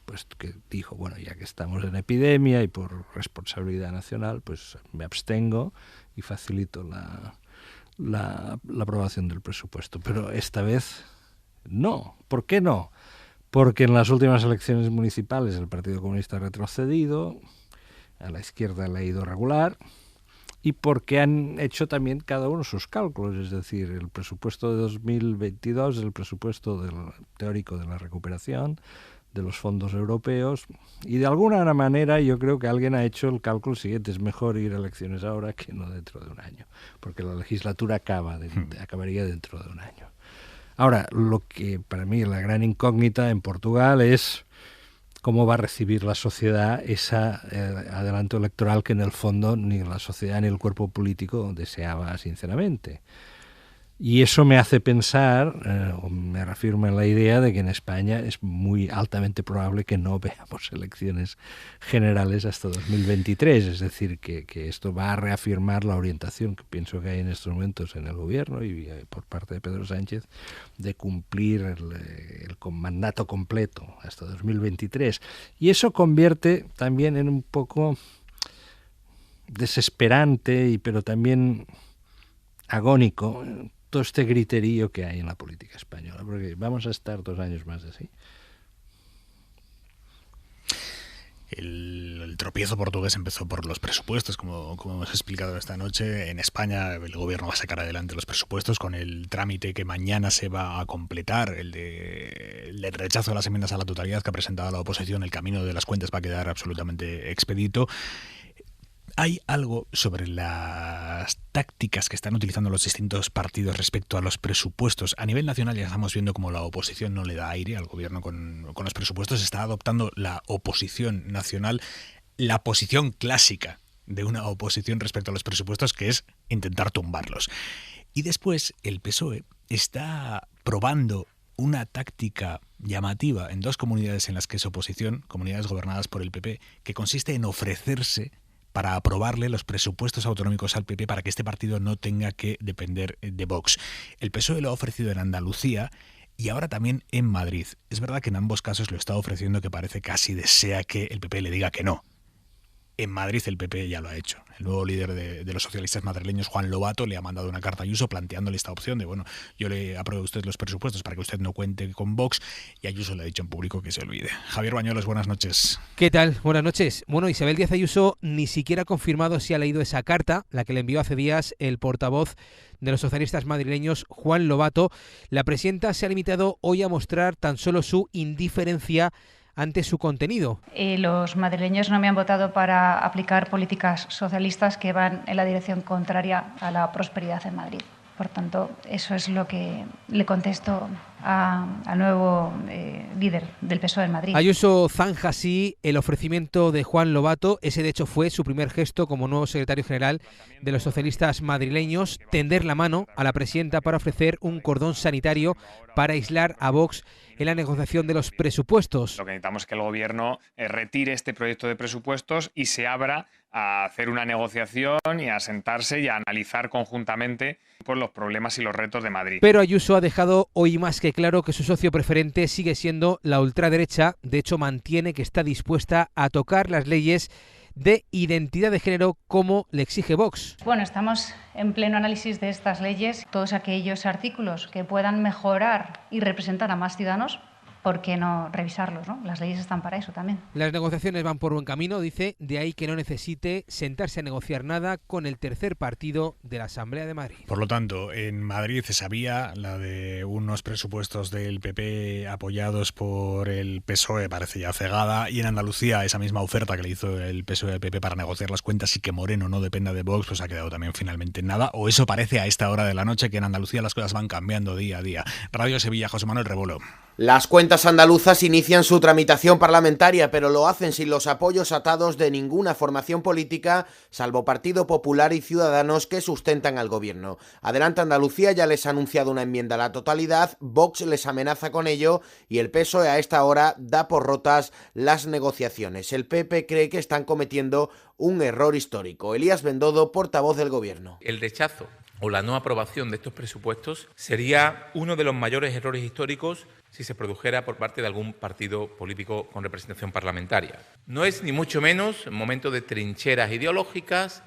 Speaker 20: pues que dijo, bueno, ya que estamos en epidemia y por responsabilidad nacional, pues me abstengo y facilito la aprobación del presupuesto. Pero esta vez no. ¿Por qué no? Porque en las últimas elecciones municipales el Partido Comunista ha retrocedido, a la izquierda le ha ido regular, y porque han hecho también cada uno sus cálculos, es decir, el presupuesto de 2022 es el presupuesto teórico de la recuperación, de los fondos europeos, y de alguna manera yo creo que alguien ha hecho el cálculo siguiente: es mejor ir a elecciones ahora que no dentro de un año, porque la legislatura acabaría dentro de un año. Ahora, lo que para mí es la gran incógnita en Portugal es cómo va a recibir la sociedad ese adelanto electoral que en el fondo ni la sociedad ni el cuerpo político deseaba sinceramente. Y eso me hace pensar, o me reafirma en la idea de que en España es muy altamente probable que no veamos elecciones generales hasta 2023. Es decir, que esto va a reafirmar la orientación que pienso que hay en estos momentos en el gobierno y por parte de Pedro Sánchez de cumplir el mandato completo hasta 2023. Y eso convierte también en un poco desesperante, pero también agónico todo este griterío que hay en la política española, porque vamos a estar 2 años más así.
Speaker 1: El tropiezo portugués empezó por los presupuestos, como hemos explicado esta noche. En España el gobierno va a sacar adelante los presupuestos con el trámite que mañana se va a completar, el de rechazo de las enmiendas a la totalidad que ha presentado la oposición. El camino de las cuentas va a quedar absolutamente expedito. ¿Hay algo sobre las tácticas que están utilizando los distintos partidos respecto a los presupuestos? A nivel nacional ya estamos viendo cómo la oposición no le da aire al gobierno con los presupuestos. Está adoptando la oposición nacional la posición clásica de una oposición respecto a los presupuestos, que es intentar tumbarlos. Y después el PSOE está probando una táctica llamativa en 2 comunidades en las que es oposición, comunidades gobernadas por el PP, que consiste en ofrecerse para aprobarle los presupuestos autonómicos al PP para que este partido no tenga que depender de Vox. El PSOE lo ha ofrecido en Andalucía y ahora también en Madrid. Es verdad que en ambos casos lo está ofreciendo, que parece casi desea que el PP le diga que no. En Madrid el PP ya lo ha hecho. El nuevo líder de los socialistas madrileños, Juan Lobato, le ha mandado una carta a Ayuso planteándole esta opción de, bueno, yo le apruebo a usted los presupuestos para que usted no cuente con Vox, y Ayuso le ha dicho en público que se olvide. Javier Bañuelos, buenas noches.
Speaker 3: ¿Qué tal? Buenas noches. Bueno, Isabel Díaz Ayuso ni siquiera ha confirmado si ha leído esa carta, la que le envió hace días el portavoz de los socialistas madrileños, Juan Lobato. La presidenta se ha limitado hoy a mostrar tan solo su indiferencia ante su contenido.
Speaker 4: Los madrileños no me han votado para aplicar políticas socialistas que van en la dirección contraria a la prosperidad en Madrid. Por tanto, eso es lo que le contesto al nuevo líder del PSOE en Madrid.
Speaker 3: Ayuso zanja así el ofrecimiento de Juan Lobato. Ese, de hecho, fue su primer gesto como nuevo secretario general de los socialistas madrileños, tender la mano a la presidenta para ofrecer un cordón sanitario para aislar a Vox en la negociación de los presupuestos.
Speaker 22: Lo que necesitamos es que el Gobierno retire este proyecto de presupuestos y se abra a hacer una negociación y a sentarse y a analizar conjuntamente pues, los problemas y los retos de Madrid.
Speaker 3: Pero Ayuso ha dejado hoy más que claro que su socio preferente sigue siendo la ultraderecha. De hecho, mantiene que está dispuesta a tocar las leyes de identidad de género como le exige Vox.
Speaker 4: Bueno, estamos en pleno análisis de estas leyes. Todos aquellos artículos que puedan mejorar y representar a más ciudadanos, ¿por qué no revisarlos, ¿no? Las leyes están para eso también.
Speaker 3: Las negociaciones van por buen camino, dice, de ahí que no necesite sentarse a negociar nada con el tercer partido de la Asamblea de Madrid.
Speaker 1: Por lo tanto, en Madrid se sabía la de unos presupuestos del PP apoyados por el PSOE, parece ya cegada, y en Andalucía esa misma oferta que le hizo el PSOE al PP para negociar las cuentas y que Moreno no dependa de Vox, pues ha quedado también finalmente en nada, o eso parece a esta hora de la noche, que en Andalucía las cosas van cambiando día a día. Radio Sevilla, José Manuel Rebolo.
Speaker 23: Las cuentas andaluzas inician su tramitación parlamentaria, pero lo hacen sin los apoyos atados de ninguna formación política, salvo Partido Popular y Ciudadanos, que sustentan al gobierno. Adelante Andalucía ya les ha anunciado una enmienda a la totalidad, Vox les amenaza con ello y el PSOE a esta hora da por rotas las negociaciones. El PP cree que están cometiendo un error histórico. Elías Bendodo, portavoz del gobierno.
Speaker 24: El rechazo o la no aprobación de estos presupuestos sería uno de los mayores errores históricos si se produjera por parte de algún partido político con representación parlamentaria. No es ni mucho menos un momento de trincheras ideológicas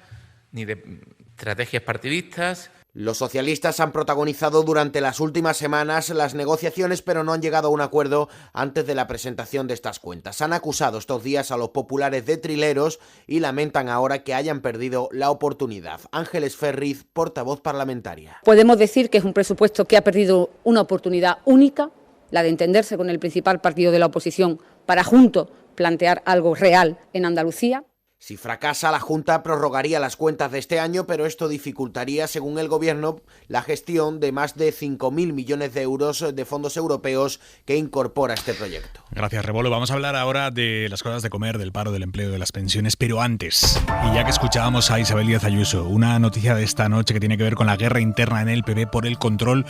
Speaker 24: ni de estrategias partidistas.
Speaker 23: Los socialistas han protagonizado durante las últimas semanas las negociaciones, pero no han llegado a un acuerdo antes de la presentación de estas cuentas. Han acusado estos días a los populares de trileros y lamentan ahora que hayan perdido la oportunidad. Ángeles Ferriz, portavoz parlamentaria.
Speaker 25: Podemos decir que es un presupuesto que ha perdido una oportunidad única, la de entenderse con el principal partido de la oposición para juntos plantear algo real en Andalucía.
Speaker 23: Si fracasa, la Junta prorrogaría las cuentas de este año, pero esto dificultaría, según el Gobierno, la gestión de más de 5.000 millones de euros de fondos europeos que incorpora este proyecto.
Speaker 1: Gracias, Rebolo. Vamos a hablar ahora de las cosas de comer, del paro, del empleo, de las pensiones, pero antes, y ya que escuchábamos a Isabel Díaz Ayuso, una noticia de esta noche que tiene que ver con la guerra interna en el PP por el control,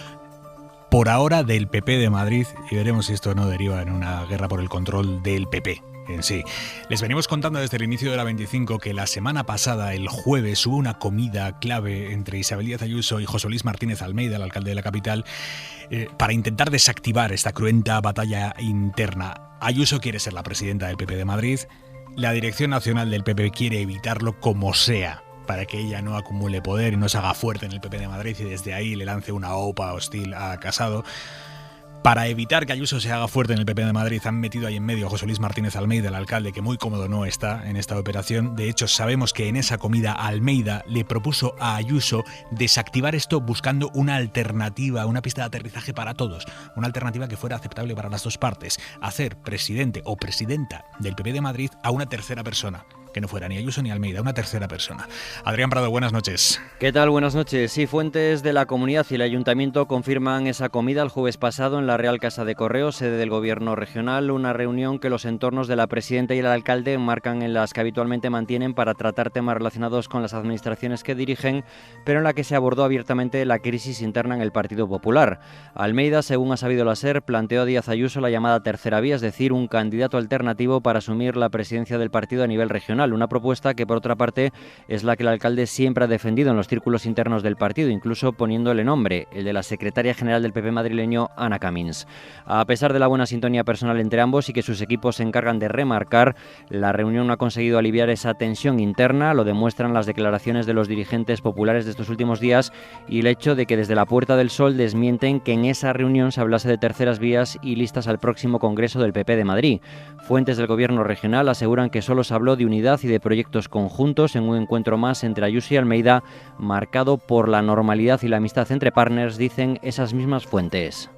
Speaker 1: por ahora, del PP de Madrid, y veremos si esto no deriva en una guerra por el control del PP en sí. Les venimos contando desde el inicio de la 25 que la semana pasada, el jueves, hubo una comida clave entre Isabel Díaz Ayuso y José Luis Martínez Almeida, el alcalde de la capital, para intentar desactivar esta cruenta batalla interna. Ayuso quiere ser la presidenta del PP de Madrid, la dirección nacional del PP quiere evitarlo como sea, para que ella no acumule poder y no se haga fuerte en el PP de Madrid y desde ahí le lance una OPA hostil a Casado. Para evitar que Ayuso se haga fuerte en el PP de Madrid, han metido ahí en medio a José Luis Martínez Almeida, el alcalde, que muy cómodo no está en esta operación. De hecho, sabemos que en esa comida Almeida le propuso a Ayuso desactivar esto buscando una alternativa, una pista de aterrizaje para todos, una alternativa que fuera aceptable para las dos partes, hacer presidente o presidenta del PP de Madrid a una tercera persona, que no fuera ni Ayuso ni Almeida, una tercera persona. Adrián Prado, buenas noches.
Speaker 26: ¿Qué tal? Buenas noches. Sí, fuentes de la comunidad y el ayuntamiento confirman esa comida el jueves pasado en la Real Casa de Correos, sede del Gobierno regional, una reunión que los entornos de la presidenta y el alcalde marcan en las que habitualmente mantienen para tratar temas relacionados con las administraciones que dirigen, pero en la que se abordó abiertamente la crisis interna en el Partido Popular. Almeida, según ha sabido la SER, planteó a Díaz Ayuso la llamada tercera vía, es decir, un candidato alternativo para asumir la presidencia del partido a nivel regional. regional, una propuesta que por otra parte es la que el alcalde siempre ha defendido en los círculos internos del partido, incluso poniéndole nombre, el de la secretaria general del PP madrileño, Ana Camins. A pesar de la buena sintonía personal entre ambos y que sus equipos se encargan de remarcar, la reunión no ha conseguido aliviar esa tensión interna, lo demuestran las declaraciones de los dirigentes populares de estos últimos días y el hecho de que desde la Puerta del Sol desmienten que en esa reunión se hablase de terceras vías y listas al próximo Congreso del PP de Madrid. Fuentes del gobierno regional aseguran que solo se habló de unidad y de proyectos conjuntos en un encuentro más entre Ayuso y Almeida, marcado por la normalidad y la amistad entre partners, dicen esas mismas fuentes.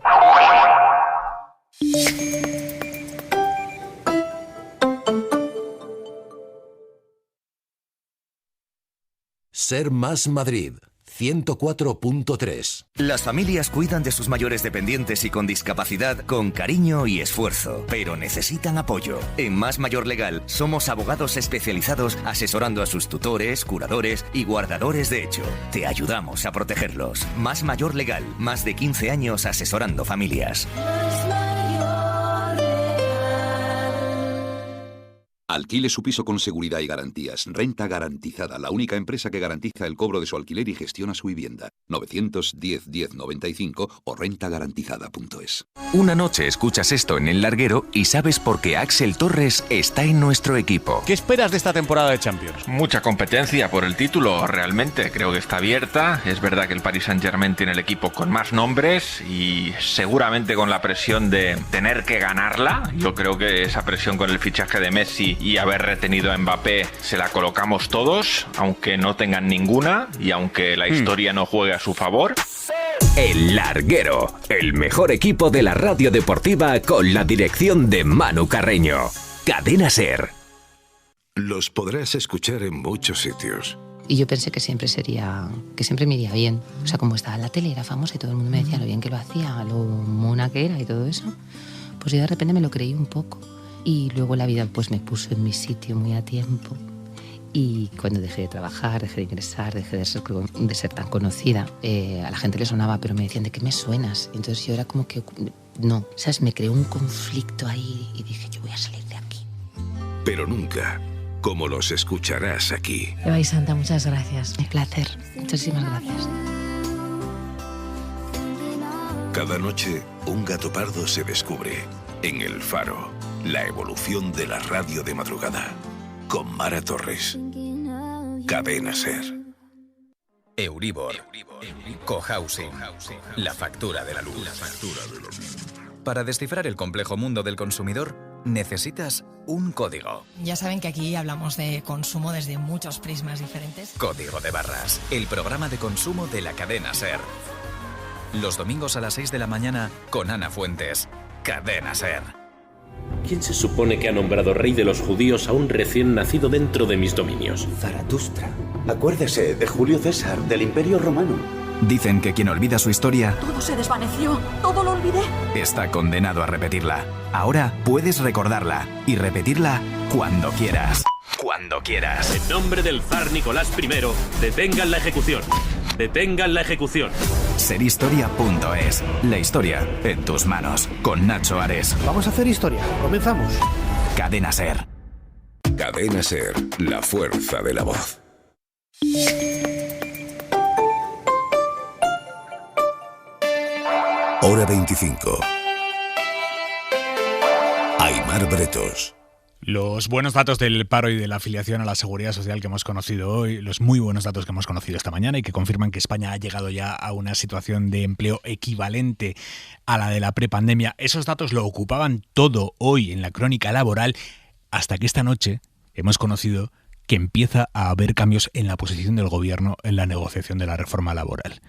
Speaker 5: Ser Más Madrid 104.3.
Speaker 6: Las familias cuidan de sus mayores dependientes y con discapacidad con cariño y esfuerzo, pero necesitan apoyo. En Más Mayor Legal somos abogados especializados asesorando a sus tutores, curadores y guardadores de hecho. Te ayudamos a protegerlos. Más Mayor Legal, más de 15 años asesorando familias.
Speaker 7: Alquile su piso con seguridad y garantías. Renta Garantizada, la única empresa que garantiza el cobro de su alquiler y gestiona su vivienda. 910-1095 o rentagarantizada.es.
Speaker 8: Una noche escuchas esto en El Larguero y sabes por qué Axel Torres está en nuestro equipo.
Speaker 9: ¿Qué esperas de esta temporada de Champions?
Speaker 10: Mucha competencia por el título, realmente. Creo que está abierta. Es verdad que el Paris Saint-Germain tiene el equipo con más nombres y seguramente con la presión de tener que ganarla. Yo creo que esa presión con el fichaje de Messi y haber retenido a Mbappé se la colocamos todos, aunque no tengan ninguna y aunque la historia no juegue a su favor.
Speaker 8: El Larguero, el mejor equipo de la radio deportiva con la dirección de Manu Carreño. Cadena SER.
Speaker 5: Los podrás escuchar en muchos sitios.
Speaker 27: Y yo pensé que siempre me iría bien. O sea, como estaba en la tele, era famosa y todo el mundo me decía lo bien que lo hacía, lo mona que era y todo eso. Pues yo de repente me lo creí un poco. Y luego la vida pues me puso en mi sitio muy a tiempo. Y cuando dejé de trabajar, dejé de ingresar, dejé de ser tan conocida, a la gente le sonaba, pero me decían, ¿de qué me suenas? Entonces yo era como que, no, ¿sabes? Me creó un conflicto ahí y dije, yo voy a salir de aquí.
Speaker 5: Pero nunca como los escucharás aquí.
Speaker 27: Eva y Santa, muchas gracias. Un placer. Muchísimas gracias.
Speaker 5: Cada noche, un gato pardo se descubre en El Faro. La evolución de la radio de madrugada. Con Mara Torres. Cadena SER.
Speaker 28: Euribor. Cohousing. La factura de la luz. Para descifrar el complejo mundo del consumidor, necesitas un código.
Speaker 29: Ya saben que aquí hablamos de consumo desde muchos prismas diferentes.
Speaker 28: Código de Barras. El programa de consumo de la cadena SER. Los domingos a las 6 de la mañana con Ana Fuentes. Cadena SER.
Speaker 30: ¿Quién se supone que ha nombrado rey de los judíos a un recién nacido dentro de mis dominios?
Speaker 31: Zaratustra. Acuérdese de Julio César, del Imperio Romano.
Speaker 28: Dicen que quien olvida su historia...
Speaker 29: Todo se desvaneció, todo lo olvidé.
Speaker 28: Está condenado a repetirla. Ahora puedes recordarla y repetirla cuando quieras. Cuando quieras.
Speaker 30: En nombre del zar Nicolás I, detengan la ejecución. Detengan la ejecución.
Speaker 28: Serhistoria.es. La historia en tus manos. Con Nacho Ares.
Speaker 9: Vamos a hacer historia. Comenzamos.
Speaker 28: Cadena SER.
Speaker 5: Cadena SER. La fuerza de la voz. Hora 25. Aimar Bretos.
Speaker 1: Los buenos datos del paro y de la afiliación a la Seguridad Social que hemos conocido hoy, los muy buenos datos que hemos conocido esta mañana y que confirman que España ha llegado ya a una situación de empleo equivalente a la de la prepandemia, esos datos lo ocupaban todo hoy en la crónica laboral, hasta que esta noche hemos conocido que empieza a haber cambios en la posición del gobierno en la negociación de la reforma laboral.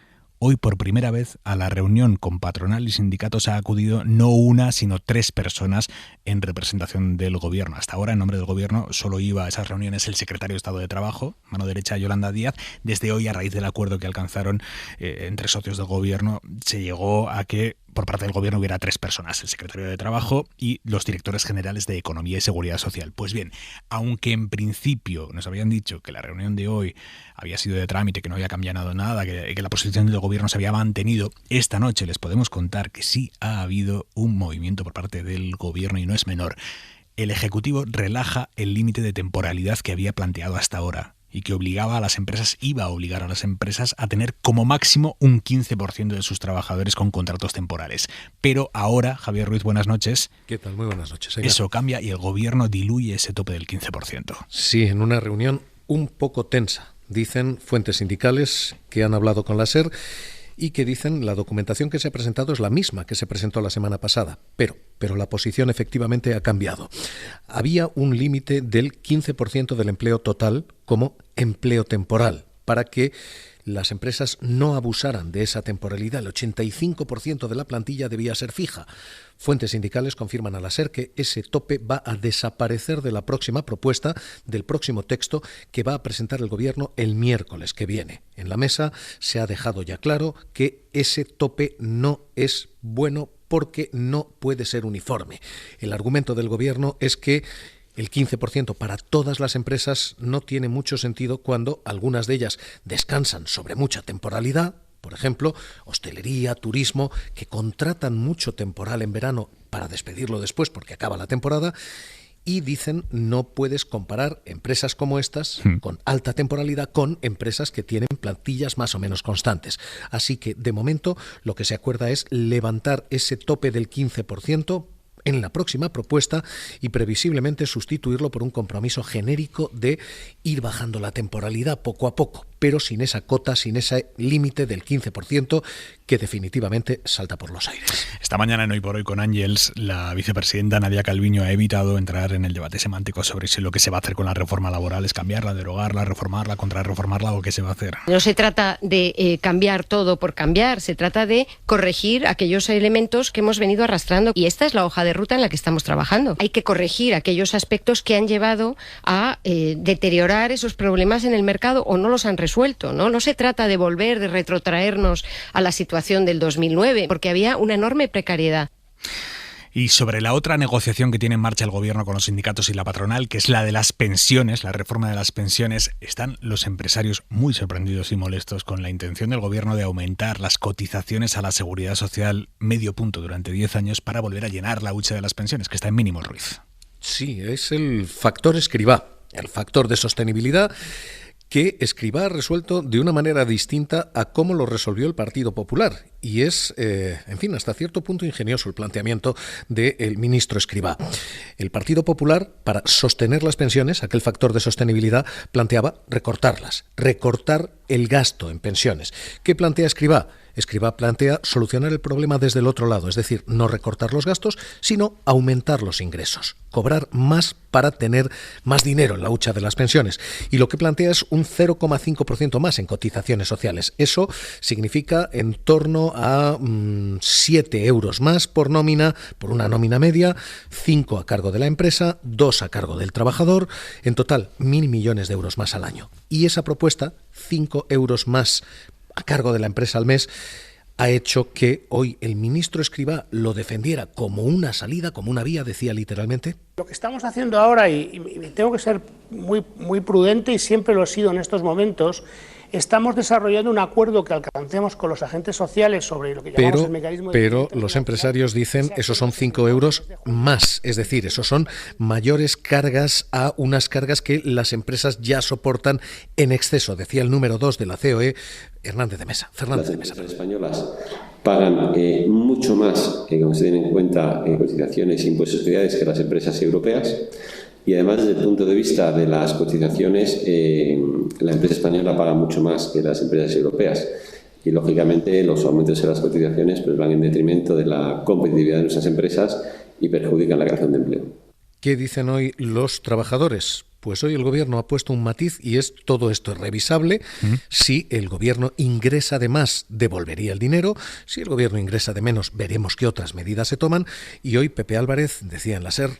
Speaker 1: Hoy, por primera vez, a la reunión con patronal y sindicatos ha acudido no una, sino 3 personas en representación del gobierno. Hasta ahora, en nombre del gobierno, solo iba a esas reuniones el secretario de Estado de Trabajo, mano derecha Yolanda Díaz. Desde hoy, a raíz del acuerdo que alcanzaron entre socios del gobierno, se llegó a que por parte del gobierno hubiera 3 personas, el secretario de Trabajo y los directores generales de Economía y Seguridad Social. Pues bien, aunque en principio nos habían dicho que la reunión de hoy había sido de trámite, que no había cambiado nada, que la posición del gobierno se había mantenido, esta noche les podemos contar que sí ha habido un movimiento por parte del gobierno y no es menor. el Ejecutivo relaja el límite de temporalidad que había planteado hasta ahora y que iba a obligar a las empresas a tener como máximo un 15% de sus trabajadores con contratos temporales. Pero ahora, Javier Ruiz, buenas noches.
Speaker 2: ¿Qué tal? Muy buenas noches.
Speaker 1: Eso cambia y el Gobierno diluye ese tope del 15%.
Speaker 2: Sí, en una reunión un poco tensa, dicen fuentes sindicales que han hablado con la SER y que dicen la documentación que se ha presentado es la misma que se presentó la semana pasada, pero la posición efectivamente ha cambiado. Había un límite del 15% del empleo total como empleo temporal, para que las empresas no abusaran de esa temporalidad. El 85% de la plantilla debía ser fija. Fuentes sindicales confirman a la SER que ese tope va a desaparecer de la próxima propuesta, del próximo texto que va a presentar el Gobierno el miércoles que viene. En la mesa se ha dejado ya claro que ese tope no es bueno porque no puede ser uniforme. El argumento del Gobierno es que el 15% para todas las empresas no tiene mucho sentido cuando algunas de ellas descansan sobre mucha temporalidad, por ejemplo, hostelería, turismo, que contratan mucho temporal en verano para despedirlo después porque acaba la temporada, y dicen no puedes comparar empresas como estas con alta temporalidad con empresas que tienen plantillas más o menos constantes. Así que, de momento, lo que se acuerda es levantar ese tope del 15% en la próxima propuesta y previsiblemente sustituirlo por un compromiso genérico de ir bajando la temporalidad poco a poco, pero sin esa cota, sin ese límite del 15% que definitivamente salta por los aires.
Speaker 1: Esta mañana en Hoy por Hoy con Ángels, la vicepresidenta Nadia Calviño ha evitado entrar en el debate semántico sobre si lo que se va a hacer con la reforma laboral es cambiarla, derogarla, reformarla, contrarreformarla o qué se va a hacer.
Speaker 11: No se trata de cambiar todo por cambiar, se trata de corregir aquellos elementos que hemos venido arrastrando y esta es la hoja de ruta en la que estamos trabajando. Hay que corregir aquellos aspectos que han llevado a deteriorar esos problemas en el mercado o no los han resuelto, ¿no? No se trata de volver, de retrotraernos a la situación del 2009, porque había una enorme precariedad.
Speaker 1: Y sobre la otra negociación que tiene en marcha el Gobierno con los sindicatos y la patronal, que es la de las pensiones, la reforma de las pensiones, están los empresarios muy sorprendidos y molestos con la intención del Gobierno de aumentar las cotizaciones a la Seguridad Social medio punto durante 10 años para volver a llenar la hucha de las pensiones, que está en mínimos, Ruiz.
Speaker 2: Sí, es el factor Escribá, el factor de sostenibilidad que Escribá ha resuelto de una manera distinta a cómo lo resolvió el Partido Popular. Y es, en fin, hasta cierto punto ingenioso el planteamiento del ministro Escribá. El Partido Popular, para sostener las pensiones, aquel factor de sostenibilidad, planteaba recortarlas, recortar el gasto en pensiones. ¿Qué plantea Escribá? Escribá plantea solucionar el problema desde el otro lado, es decir, no recortar los gastos, sino aumentar los ingresos, cobrar más para tener más dinero en la hucha de las pensiones. Y lo que plantea es un 0,5% más en cotizaciones sociales. Eso significa en torno a 7 euros más por nómina, por una nómina media, 5 a cargo de la empresa, 2 a cargo del trabajador, en total 1.000 millones de euros más al año. Y esa propuesta, 5 euros más a cargo de la empresa al mes, ha hecho que hoy el ministro Escribá lo defendiera como una salida, como una vía, decía literalmente.
Speaker 12: Lo que estamos haciendo ahora, y tengo que ser muy prudente y siempre lo he sido en estos momentos, estamos desarrollando un acuerdo que alcancemos con los agentes sociales sobre lo que llamamos el mecanismo de...
Speaker 2: Pero los empresarios dicen esos son 5 euros más, es decir, esos son mayores cargas a unas cargas que las empresas ya soportan en exceso, decía el número 2 de la COE, Fernández de Mesa.
Speaker 30: Las empresas españolas pagan mucho más, como se tienen en cuenta, cotizaciones e impuestos sociales que las empresas europeas. Y además, desde el punto de vista de las cotizaciones, la empresa española paga mucho más que las empresas europeas. Y, lógicamente, los aumentos en las cotizaciones pues, van en detrimento de la competitividad de nuestras empresas y perjudican la creación de empleo.
Speaker 2: ¿Qué dicen hoy los trabajadores? Pues hoy el Gobierno ha puesto un matiz y es todo esto es revisable. Si el Gobierno ingresa de más, devolvería el dinero. Si el Gobierno ingresa de menos, veremos qué otras medidas se toman. Y hoy Pepe Álvarez decía en la SER...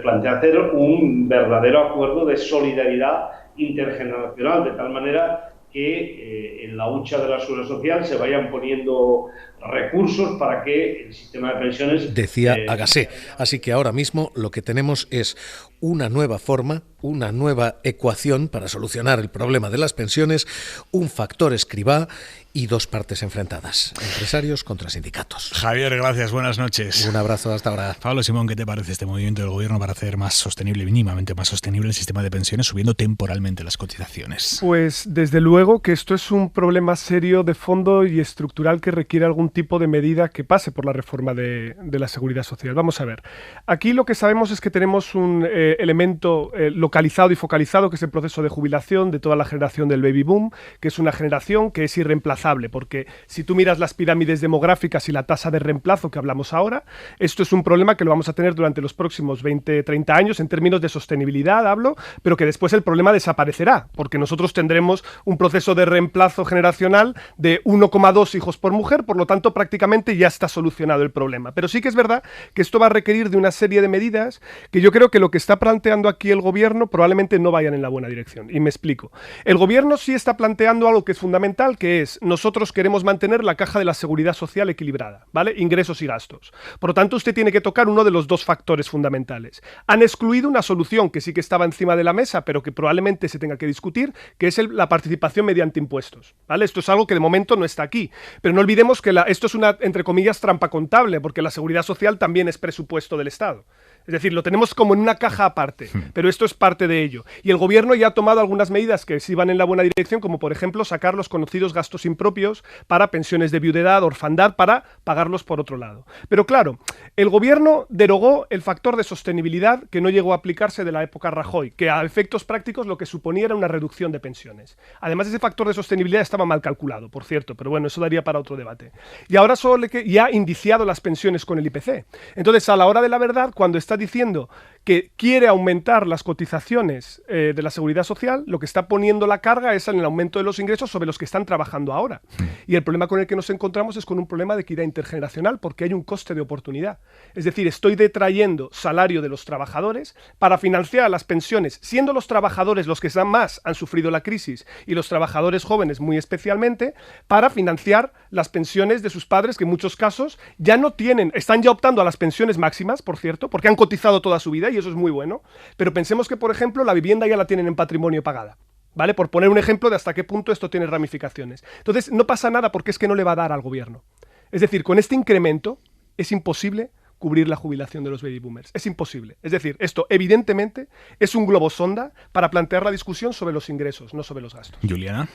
Speaker 13: plantea hacer un verdadero acuerdo de solidaridad intergeneracional, de tal manera que en la hucha de la seguridad social se vayan poniendo recursos para que el sistema de pensiones...
Speaker 2: Decía Agasé. Así que ahora mismo lo que tenemos es una nueva forma, una nueva ecuación para solucionar el problema de las pensiones, un factor Escribá y dos partes enfrentadas, empresarios contra sindicatos.
Speaker 1: Javier, gracias, buenas noches.
Speaker 2: Un abrazo, hasta ahora.
Speaker 1: Pablo Simón, ¿qué te parece este movimiento del gobierno para hacer más sostenible, mínimamente más sostenible el sistema de pensiones, subiendo temporalmente las cotizaciones?
Speaker 3: Pues desde luego que esto es un problema serio de fondo y estructural que requiere algún tipo de medida que pase por la reforma de la seguridad social. Vamos a ver, aquí lo que sabemos es que tenemos un elemento localizado y focalizado, que es el proceso de jubilación de toda la generación del baby boom, que es una generación que es irreemplazable, porque si tú miras las pirámides demográficas y la tasa de reemplazo que hablamos ahora, esto es un problema que lo vamos a tener durante los próximos 20, 30 años en términos de sostenibilidad, hablo, pero que después el problema desaparecerá, porque nosotros tendremos un proceso de reemplazo generacional de 1,2 hijos por mujer, por lo tanto prácticamente ya está solucionado el problema. Pero sí que es verdad que esto va a requerir de una serie de medidas que yo creo que lo que está planteando aquí el gobierno probablemente no vayan en la buena dirección, y me explico. El gobierno sí está planteando algo que es fundamental, que es: nosotros queremos mantener la caja de la seguridad social equilibrada, ¿vale? Ingresos y gastos. Por lo tanto, usted tiene que tocar uno de los dos factores fundamentales. Han excluido una solución que sí que estaba encima de la mesa, pero que probablemente se tenga que discutir, que es la participación mediante impuestos, ¿vale? Esto es algo que de momento no está aquí. Pero no olvidemos que esto es una, entre comillas, trampa contable, porque la seguridad social también es presupuesto del Estado. Es decir, lo tenemos como en una caja aparte, pero esto es parte de ello. Y el gobierno ya ha tomado algunas medidas que sí van en la buena dirección, como por ejemplo sacar los conocidos gastos impropios para pensiones de viudedad, orfandad, para pagarlos por otro lado. Pero claro, el gobierno derogó el factor de sostenibilidad que no llegó a aplicarse de la época Rajoy, que a efectos prácticos lo que suponía era una reducción de pensiones. Además, ese factor de sostenibilidad estaba mal calculado, por cierto, pero bueno, eso daría para otro debate. Y ahora solo ya ha indiciado las pensiones con el IPC. Entonces, a la hora de la verdad, cuando está diciendo que quiere aumentar las cotizaciones de la seguridad social, lo que está poniendo la carga es en el aumento de los ingresos sobre los que están trabajando ahora. Y el problema con el que nos encontramos es con un problema de equidad intergeneracional, porque hay un coste de oportunidad. Es decir, estoy detrayendo salario de los trabajadores para financiar las pensiones, siendo los trabajadores los que más han sufrido la crisis y los trabajadores jóvenes muy especialmente, para financiar las pensiones de sus padres, que en muchos casos ya no tienen, están ya optando a las pensiones máximas, por cierto, porque han cotizado toda su vida y eso es muy bueno, pero pensemos que, por ejemplo, la vivienda ya la tienen en patrimonio pagada, ¿vale? Por poner un ejemplo de hasta qué punto esto tiene ramificaciones. Entonces, no pasa nada porque es que no le va a dar al gobierno. Es decir, con este incremento es imposible cubrir la jubilación de los baby boomers. Es imposible. Es decir, esto evidentemente es un globo sonda para plantear la discusión sobre los ingresos, no sobre los gastos.
Speaker 1: Juliana.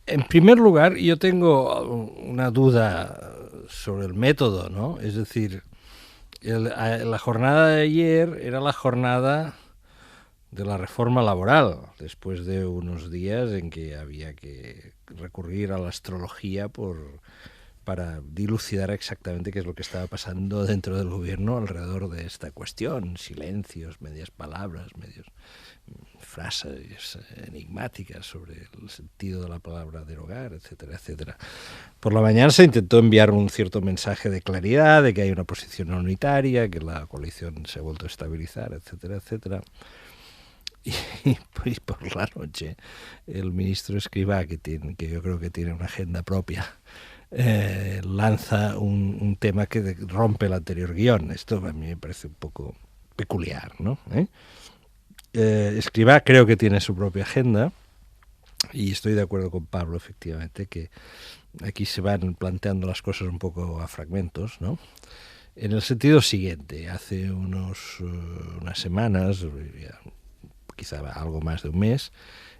Speaker 4: En primer lugar, yo tengo una duda sobre el método, ¿no? Es decir, la jornada de ayer era la jornada de la reforma laboral, después de unos días en que había que recurrir a la astrología para dilucidar exactamente qué es lo que estaba pasando dentro del gobierno alrededor de esta cuestión. Silencios, medias palabras, frases enigmáticas sobre el sentido de la palabra derogar, etcétera, etcétera. Por la mañana se intentó enviar un cierto mensaje de claridad, de que hay una posición unitaria, que la coalición se ha vuelto a estabilizar, etcétera, etcétera. Y por la noche el ministro Escrivá, que yo creo que tiene una agenda propia, lanza un tema que rompe el anterior guión. Esto a mí me parece un poco peculiar, ¿no? Escrivá creo que tiene su propia agenda y estoy de acuerdo con Pablo, efectivamente, que aquí se van planteando las cosas un poco a fragmentos, ¿no? En el sentido siguiente: hace unas semanas, quizá algo más de un mes,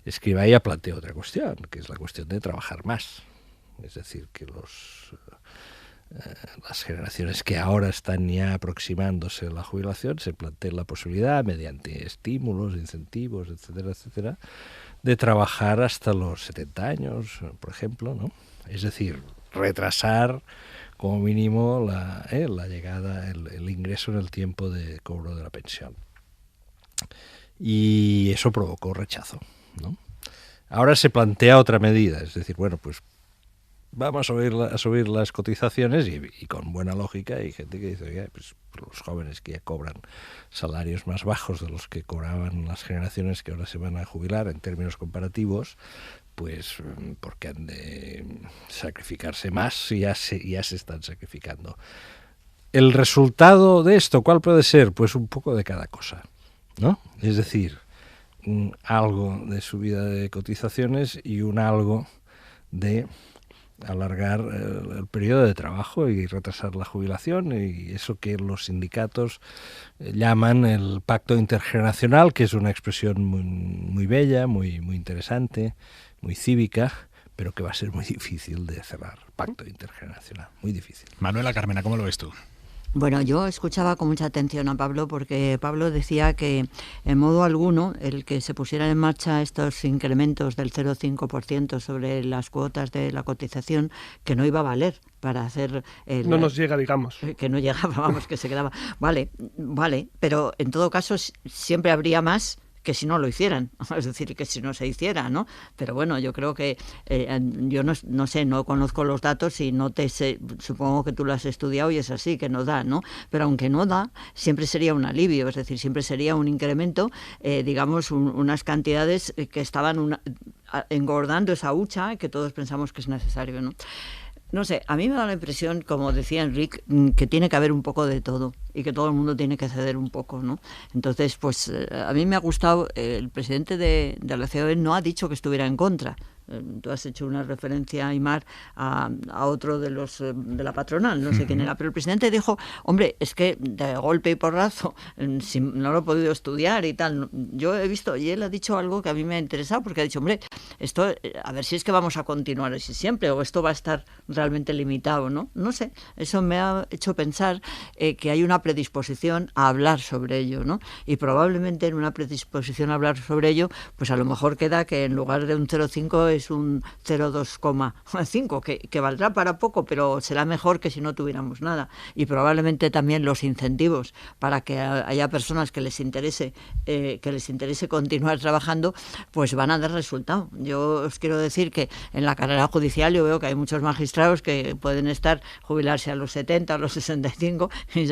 Speaker 4: Escrivá ya planteó otra cuestión, que es la cuestión de trabajar más. Es decir, que las generaciones que ahora están ya aproximándose a la jubilación se planteen la posibilidad, mediante estímulos, incentivos, etcétera, etcétera, de trabajar hasta los 70 años, por ejemplo, ¿no? Es decir, retrasar como mínimo la llegada, el ingreso en el tiempo de cobro de la pensión. Y eso provocó rechazo, ¿no? Ahora se plantea otra medida, es decir, bueno, pues vamos a subir las cotizaciones y con buena lógica hay gente que dice, oye, pues los jóvenes que ya cobran salarios más bajos de los que cobraban las generaciones que ahora se van a jubilar en términos comparativos, pues porque han de sacrificarse más si ya se están sacrificando. El resultado de esto, ¿cuál puede ser? Pues un poco de cada cosa, ¿no? Es decir, algo de subida de cotizaciones y un algo de alargar el periodo de trabajo y retrasar la jubilación, y eso que los sindicatos llaman el pacto intergeneracional, que es una expresión muy bella, muy interesante, muy cívica, pero que va a ser muy difícil de cerrar. Pacto intergeneracional, muy difícil.
Speaker 1: Manuela Carmena, ¿cómo lo ves tú?
Speaker 14: Bueno, yo escuchaba con mucha atención a Pablo, porque Pablo decía que en modo alguno el que se pusieran en marcha estos incrementos del 0,5% sobre las cuotas de la cotización, que no iba a valer para hacer...
Speaker 3: no nos llega, digamos.
Speaker 14: Que no llegaba, vamos, que se quedaba. Vale, pero en todo caso siempre habría más que si no lo hicieran, es decir, que si no se hiciera, ¿no? Pero bueno, yo creo que yo no sé, no conozco los datos y no te sé, supongo que tú lo has estudiado y es así, que no da, ¿no? Pero aunque no da, siempre sería un alivio, es decir, siempre sería un incremento, digamos, unas cantidades que estaban engordando esa hucha que todos pensamos que es necesario, ¿no? No sé, a mí me da la impresión, como decía Enrique, que tiene que haber un poco de todo y que todo el mundo tiene que ceder un poco, ¿no? Entonces, pues a mí me ha gustado, el presidente de la COE no ha dicho que estuviera en contra. Tú has hecho una referencia, Aymar, a otro de los de la patronal, no sé quién era, pero el presidente dijo, hombre, es que de golpe y porrazo, si no lo he podido estudiar y tal. Yo he visto, y él ha dicho algo que a mí me ha interesado, porque ha dicho, hombre, esto, a ver si es que vamos a continuar así siempre, o esto va a estar realmente limitado, ¿no? No sé, eso me ha hecho pensar que hay una predisposición a hablar sobre ello, ¿no? Y probablemente en una predisposición a hablar sobre ello, pues a lo mejor queda que en lugar de un 0,5 es un 0,2,5, que valdrá para poco, pero será mejor que si no tuviéramos nada. Y probablemente también los incentivos para que haya personas que les interese continuar trabajando, pues van a dar resultado. Yo os quiero decir que en la carrera judicial yo veo que hay muchos magistrados que pueden jubilarse a los 70, a los 65, y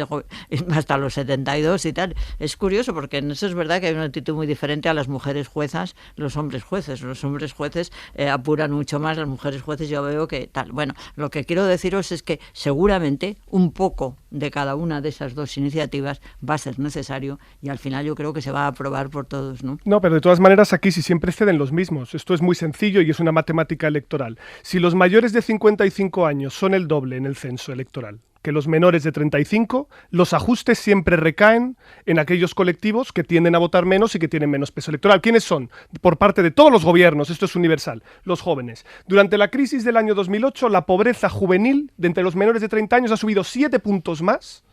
Speaker 14: hasta los 72 y tal. Es curioso, porque en eso es verdad que hay una actitud muy diferente a las mujeres juezas, los hombres jueces. Los hombres jueces apuran mucho más, las mujeres jueces yo veo que tal. Bueno, lo que quiero deciros es que seguramente un poco de cada una de esas dos iniciativas va a ser necesario, y al final yo creo que se va a aprobar por todos, ¿no?
Speaker 3: No, pero de todas maneras aquí sí siempre ceden los mismos. Esto es muy sencillo y es una matemática electoral. Si los mayores de 55 años son el doble en el censo electoral que los menores de 35, los ajustes siempre recaen en aquellos colectivos que tienden a votar menos y que tienen menos peso electoral. ¿Quiénes son? Por parte de todos los gobiernos, esto es universal, los jóvenes. Durante la crisis del año 2008, la pobreza juvenil de entre los menores de 30 años ha subido 7 puntos más,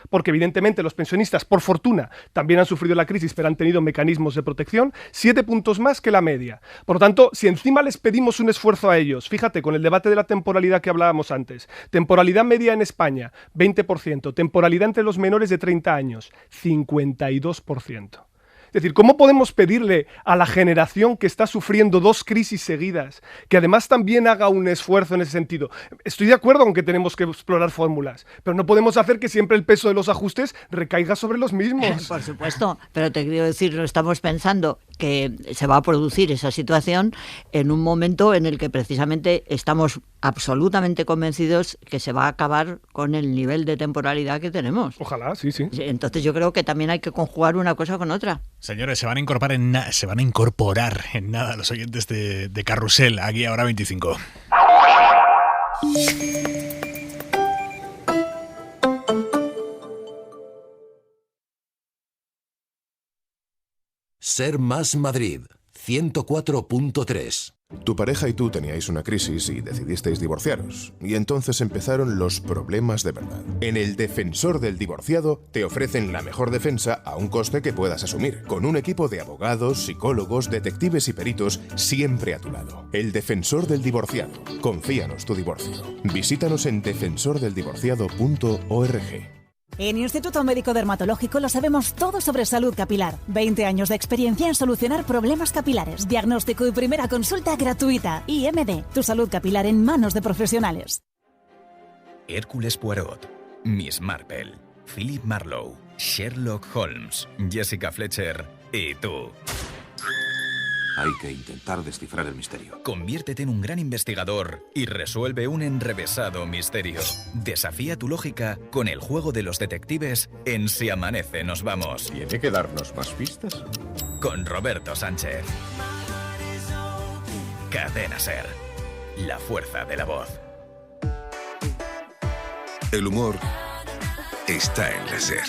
Speaker 3: porque evidentemente los pensionistas, por fortuna, también han sufrido la crisis, pero han tenido mecanismos de protección, 7 puntos más que la media. Por lo tanto, si encima les pedimos un esfuerzo a ellos, fíjate, con el debate de la temporalidad que hablábamos antes, temporalidad media en España, 20%, temporalidad entre los menores de 30 años, 52%. Es decir, ¿cómo podemos pedirle a la generación que está sufriendo dos crisis seguidas que además también haga un esfuerzo en ese sentido? Estoy de acuerdo con que tenemos que explorar fórmulas, pero no podemos hacer que siempre el peso de los ajustes recaiga sobre los mismos.
Speaker 14: Por supuesto, pero te quiero decir, no estamos pensando que se va a producir esa situación en un momento en el que precisamente estamos absolutamente convencidos que se va a acabar con el nivel de temporalidad que tenemos.
Speaker 3: Ojalá, sí.
Speaker 14: Entonces yo creo que también hay que conjugar una cosa con otra.
Speaker 1: Señores, se van a incorporar en nada los oyentes de Carrusel, aquí ahora 25.
Speaker 15: Ser Más Madrid, 104.3.
Speaker 16: Tu pareja y tú teníais una crisis y decidisteis divorciaros. Y entonces empezaron los problemas de verdad. En el Defensor del Divorciado te ofrecen la mejor defensa a un coste que puedas asumir, con un equipo de abogados, psicólogos, detectives y peritos siempre a tu lado. El Defensor del Divorciado. Confíanos tu divorcio. Visítanos en defensordeldivorciado.org.
Speaker 17: En Instituto Médico Dermatológico lo sabemos todo sobre salud capilar. 20 años de experiencia en solucionar problemas capilares. Diagnóstico y primera consulta gratuita. IMD, tu salud capilar en manos de profesionales.
Speaker 28: Hércules Poirot, Miss Marple, Philip Marlowe, Sherlock Holmes, Jessica Fletcher y tú.
Speaker 18: Hay que intentar descifrar el misterio.
Speaker 28: Conviértete en un gran investigador y resuelve un enrevesado misterio. Desafía tu lógica con el juego de los detectives en Si amanece nos vamos.
Speaker 18: ¿Tiene que darnos más pistas?
Speaker 28: Con Roberto Sánchez. Cadena SER. la fuerza de la voz.
Speaker 5: El humor está en la SER.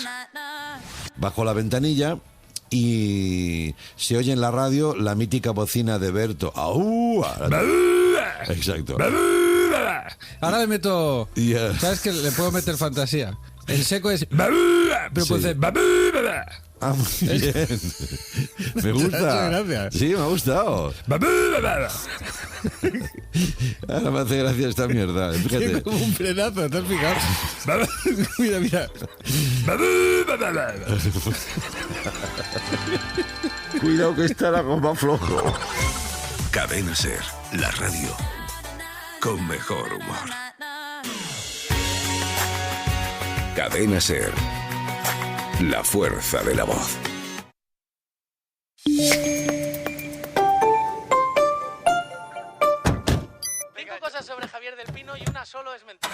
Speaker 6: Bajo la ventanilla y se oye en la radio la mítica bocina de Berto. ¡Au! Exacto.
Speaker 7: Ahora le meto... ¿Sabes que le puedo meter fantasía? El seco es... Pero puede ser...
Speaker 6: Ah, muy bien. Me gusta. Sí, me ha gustado. Ahora me hace gracia esta mierda. Fíjate.
Speaker 7: Como un frenazo, ¿te has fijado? Mira.
Speaker 6: Cuidado que está la goma flojo.
Speaker 5: Cadena SER, la radio con mejor humor. Cadena SER, la fuerza de la voz.
Speaker 9: 5 cosas sobre Javier del Pino y una solo es mentira.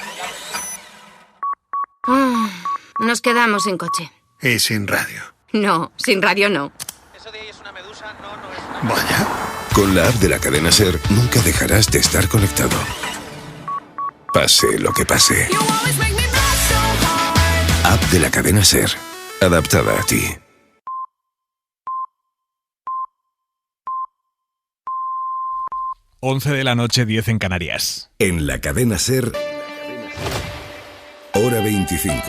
Speaker 15: Nos quedamos sin coche.
Speaker 19: Y sin radio.
Speaker 15: No, sin radio no.
Speaker 9: Eso de ahí es una medusa, no es una...
Speaker 19: Vaya.
Speaker 5: Con la app de la cadena SER nunca dejarás de estar conectado. Pase lo que pase. App de la cadena SER, adaptada a ti.
Speaker 1: Once de la noche, 10 en Canarias.
Speaker 5: En la cadena SER, hora 25.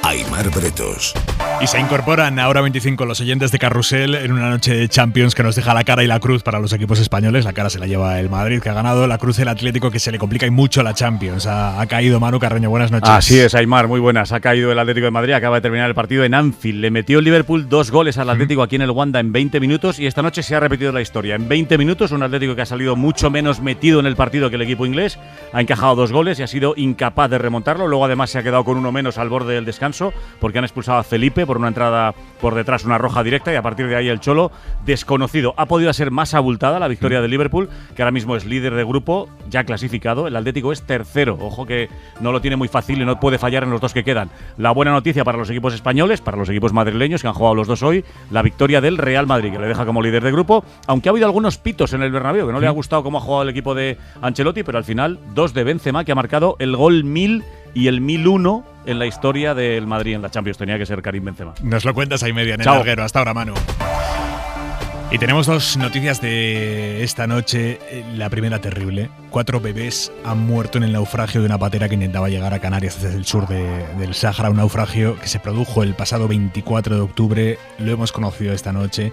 Speaker 5: Aimar Bretos.
Speaker 1: Y se incorporan ahora 25 los oyentes de Carrusel en una noche de Champions que nos deja la cara y la cruz para los equipos españoles. La cara se la lleva el Madrid, que ha ganado, la cruz el Atlético, que se le complica y mucho la Champions. Ha caído Manu Carreño, buenas noches.
Speaker 20: Así es, Aimar, muy buenas. Ha caído el Atlético de Madrid, acaba de terminar el partido en Anfield. Le metió el Liverpool 2 goles al Atlético aquí en el Wanda en 20 minutos y esta noche se ha repetido la historia. En 20 minutos, un Atlético que ha salido mucho menos metido en el partido que el equipo inglés, ha encajado 2 goles y ha sido incapaz de remontarlo. Luego además se ha quedado con uno menos al borde del descanso porque han expulsado a Felipe por una entrada por detrás, una roja directa, y a partir de ahí el Cholo desconocido. Ha podido ser más abultada la victoria del Liverpool, que ahora mismo es líder de grupo, ya clasificado. El Atlético es tercero. Ojo que no lo tiene muy fácil y no puede fallar en los dos que quedan. La buena noticia para los equipos españoles, para los equipos madrileños que han jugado los dos hoy, la victoria del Real Madrid, que le deja como líder de grupo, aunque ha habido algunos pitos en el Bernabéu, que no le ha gustado cómo ha jugado el equipo de Ancelotti, pero al final 2 de Benzema, que ha marcado el gol 1000 y el 1001 en la historia del Madrid en la Champions. Tenía que ser Karim Benzema.
Speaker 1: Nos lo cuentas ahí media en el larguero. Hasta ahora, Manu. Y tenemos 2 noticias de esta noche. La primera terrible. 4 bebés han muerto en el naufragio de una patera que intentaba llegar a Canarias desde el sur del Sáhara. Un naufragio que se produjo el pasado 24 de octubre. Lo hemos conocido esta noche.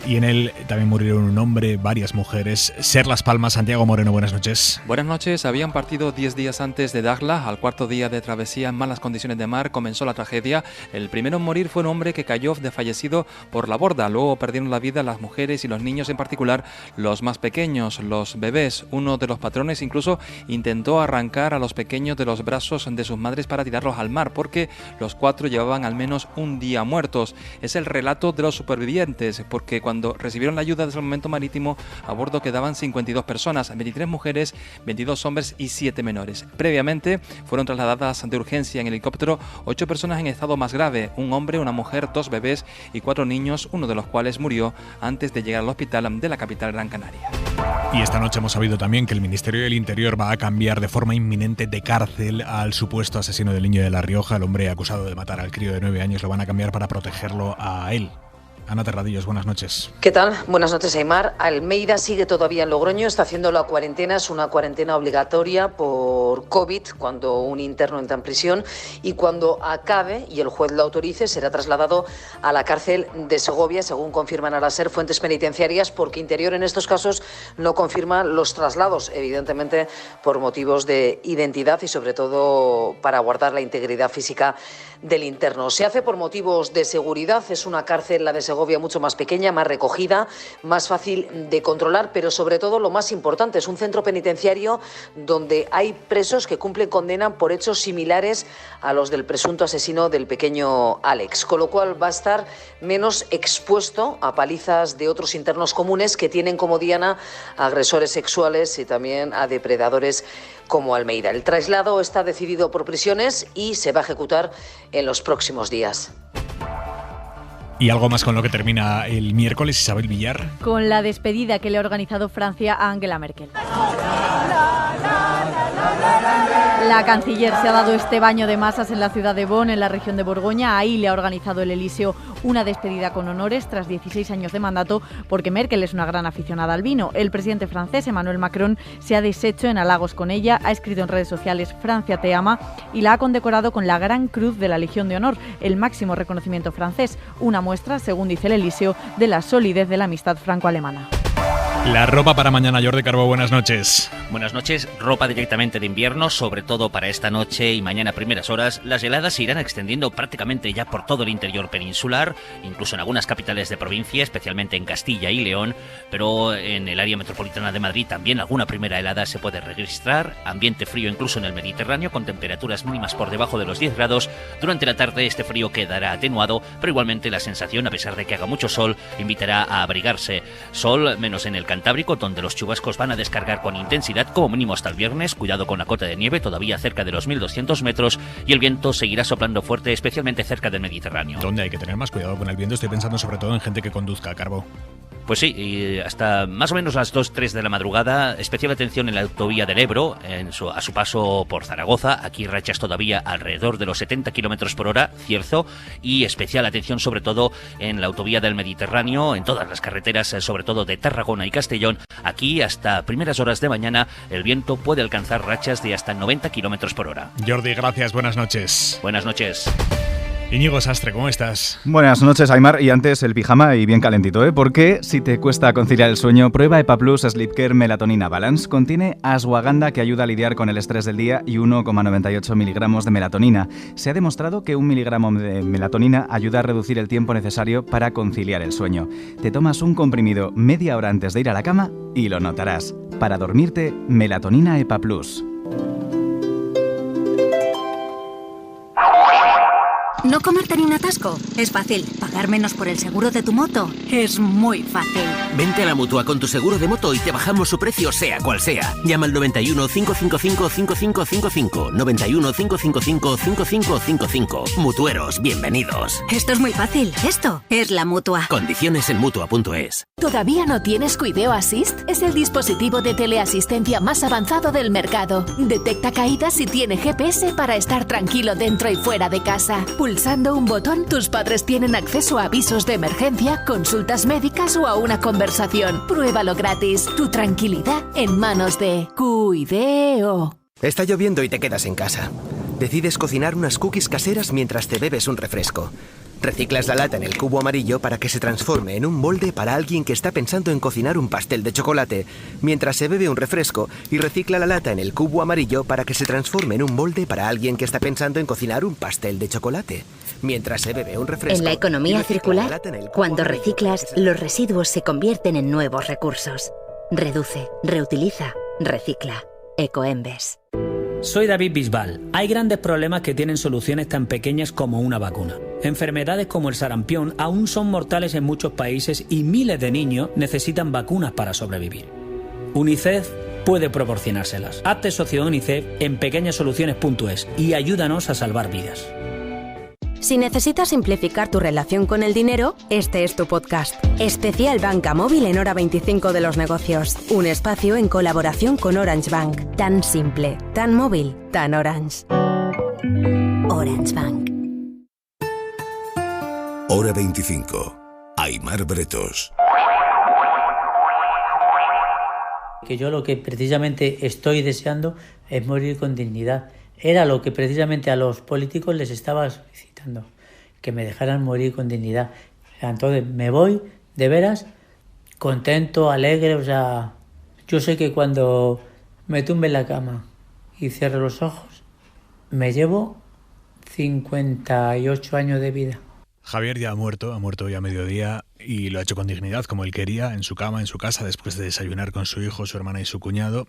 Speaker 1: Y en él también murieron un hombre, varias mujeres. Ser Las Palmas, Santiago Moreno, buenas noches.
Speaker 21: Buenas noches. Habían partido 10 días antes de Dakhla. Al cuarto día de travesía en malas condiciones de mar comenzó la tragedia. El primero en morir fue un hombre que cayó desfallecido por la borda. Luego perdieron la vida las mujeres y los niños, en particular los más pequeños, los bebés. Uno de los patrones incluso intentó arrancar a los pequeños de los brazos de sus madres para tirarlos al mar, porque los 4 llevaban al menos un día muertos. Es el relato de los supervivientes, porque cuando recibieron la ayuda del salvamento marítimo, a bordo quedaban 52 personas, 23 mujeres, 22 hombres y 7 menores. Previamente fueron trasladadas de urgencia en helicóptero 8 personas en estado más grave, un hombre, una mujer, 2 bebés y 4 niños, uno de los cuales murió antes de llegar al hospital de la capital Gran Canaria.
Speaker 1: Y esta noche hemos sabido también que el Ministerio del Interior va a cambiar de forma inminente de cárcel al supuesto asesino del niño de La Rioja, el hombre acusado de matar al crío de 9 años. Lo van a cambiar para protegerlo a él. Ana Terradillos, buenas noches.
Speaker 22: ¿Qué tal? Buenas noches, Aimar. Almeida sigue todavía en Logroño, está haciendo la cuarentena, es una cuarentena obligatoria por COVID cuando un interno entra en prisión, y cuando acabe y el juez lo autorice será trasladado a la cárcel de Segovia, según confirman a la SER fuentes penitenciarias, porque Interior en estos casos no confirma los traslados, evidentemente por motivos de identidad y sobre todo para guardar la integridad física del interno. Se hace por motivos de seguridad, es una cárcel, la de Segovia, mucho más pequeña, más recogida, más fácil de controlar, pero sobre todo lo más importante, es un centro penitenciario donde hay presos que cumplen condena por hechos similares a los del presunto asesino del pequeño Alex, con lo cual va a estar menos expuesto a palizas de otros internos comunes que tienen como diana a agresores sexuales y también a depredadores como Almeida. El traslado está decidido por prisiones y se va a ejecutar en los próximos días.
Speaker 1: Y algo más con lo que termina el miércoles, Isabel Villar.
Speaker 8: Con la despedida que le ha organizado Francia a Angela Merkel. La canciller se ha dado este baño de masas en la ciudad de Bonn, en la región de Borgoña. Ahí le ha organizado el Elíseo una despedida con honores tras 16 años de mandato, porque Merkel es una gran aficionada al vino. El presidente francés, Emmanuel Macron, se ha deshecho en halagos con ella, ha escrito en redes sociales "Francia te ama" y la ha condecorado con la Gran Cruz de la Legión de Honor, el máximo reconocimiento francés, una muestra, según dice el Elíseo, de la solidez de la amistad franco-alemana.
Speaker 1: La ropa para mañana, Jordi Carbó, buenas noches.
Speaker 10: Buenas noches, ropa directamente de invierno, sobre todo para esta noche y mañana primeras horas. Las heladas se irán extendiendo prácticamente ya por todo el interior peninsular, incluso en algunas capitales de provincia, especialmente en Castilla y León, pero en el área metropolitana de Madrid también alguna primera helada se puede registrar. Ambiente frío incluso en el Mediterráneo, con temperaturas mínimas por debajo de los 10 grados. Durante la tarde este frío quedará atenuado, pero igualmente la sensación, a pesar de que haga mucho sol, invitará a abrigarse. Sol menos en el Cantábrico, donde los chubascos van a descargar con intensidad como mínimo hasta el viernes. Cuidado con la cota de nieve, todavía cerca de los 1200 metros, y el viento seguirá soplando fuerte, especialmente cerca del Mediterráneo.
Speaker 1: ¿Dónde hay que tener más cuidado con el viento? Estoy pensando sobre todo en gente que conduzca, Carbó.
Speaker 10: Pues sí, y hasta más o menos las 2-3 de la madrugada, especial atención en la autovía del Ebro, a su paso por Zaragoza. Aquí rachas todavía alrededor de los 70 km por hora, Cierzo, y especial atención sobre todo en la autovía del Mediterráneo, en todas las carreteras, sobre todo de Tarragona y Castellón. Aquí hasta primeras horas de mañana el viento puede alcanzar rachas de hasta 90 km por hora.
Speaker 1: Jordi, gracias, buenas noches.
Speaker 10: Buenas noches.
Speaker 1: Íñigo Sastre, ¿cómo estás?
Speaker 11: Buenas noches, Aimar, y antes el pijama y bien calentito, ¿eh? Porque si te cuesta conciliar el sueño, prueba EPA Plus Sleep Care Melatonina Balance. Contiene ashwagandha, que ayuda a lidiar con el estrés del día, y 1,98 miligramos de melatonina. Se ha demostrado que 1 miligramo de melatonina ayuda a reducir el tiempo necesario para conciliar el sueño. Te tomas un comprimido media hora antes de ir a la cama y lo notarás. Para dormirte, melatonina EPA Plus.
Speaker 19: ¿No comerte ni un atasco? Es fácil. ¿Pagar menos por el seguro de tu moto? Es muy fácil.
Speaker 23: Vente a la Mutua con tu seguro de moto y te bajamos su precio sea cual sea. Llama al 91 555 5555. 91 555 5555. Mutueros, bienvenidos.
Speaker 19: Esto es muy fácil. Esto es la Mutua.
Speaker 23: Condiciones en Mutua.es.
Speaker 24: ¿Todavía no tienes Cuideo Assist? Es el dispositivo de teleasistencia más avanzado del mercado. Detecta caídas y tiene GPS para estar tranquilo dentro y fuera de casa. Pulsando un botón, tus padres tienen acceso a avisos de emergencia, consultas médicas o a una conversación. Pruébalo gratis. Tu tranquilidad en manos de Cuideo.
Speaker 25: Está lloviendo y te quedas en casa. Decides cocinar unas cookies caseras mientras te bebes un refresco. Reciclas la lata en el cubo amarillo para que se transforme en un molde para alguien que está pensando en cocinar un pastel de chocolate, mientras se bebe un refresco, y recicla la lata en el cubo amarillo para que se transforme en un molde para alguien que está pensando en cocinar un pastel de chocolate, mientras se bebe un refresco.
Speaker 26: En la economía circular, cuando reciclas, los residuos se convierten en nuevos recursos. Reduce, reutiliza, recicla. Ecoembes.
Speaker 27: Soy David Bisbal. Hay grandes problemas que tienen soluciones tan pequeñas como una vacuna. Enfermedades como el sarampión aún son mortales en muchos países y miles de niños necesitan vacunas para sobrevivir. UNICEF puede proporcionárselas. Hazte socio de UNICEF en pequeñasoluciones.es y ayúdanos a salvar vidas.
Speaker 26: Si necesitas simplificar tu relación con el dinero, este es tu podcast. Especial Banca Móvil en Hora 25 de los negocios. Un espacio en colaboración con Orange Bank. Tan simple, tan móvil, tan Orange. Orange Bank.
Speaker 5: Hora 25. Aimar Bretos.
Speaker 29: Que yo lo que precisamente estoy deseando es morir con dignidad. Era lo que precisamente a los políticos les estaba solicitando, que me dejaran morir con dignidad. Entonces me voy, de veras, contento, alegre. O sea, yo sé que cuando me tumbe en la cama y cierre los ojos, me llevo 58 años de vida.
Speaker 1: Javier ya ha muerto hoy a mediodía y lo ha hecho con dignidad, como él quería, en su cama, en su casa, después de desayunar con su hijo, su hermana y su cuñado.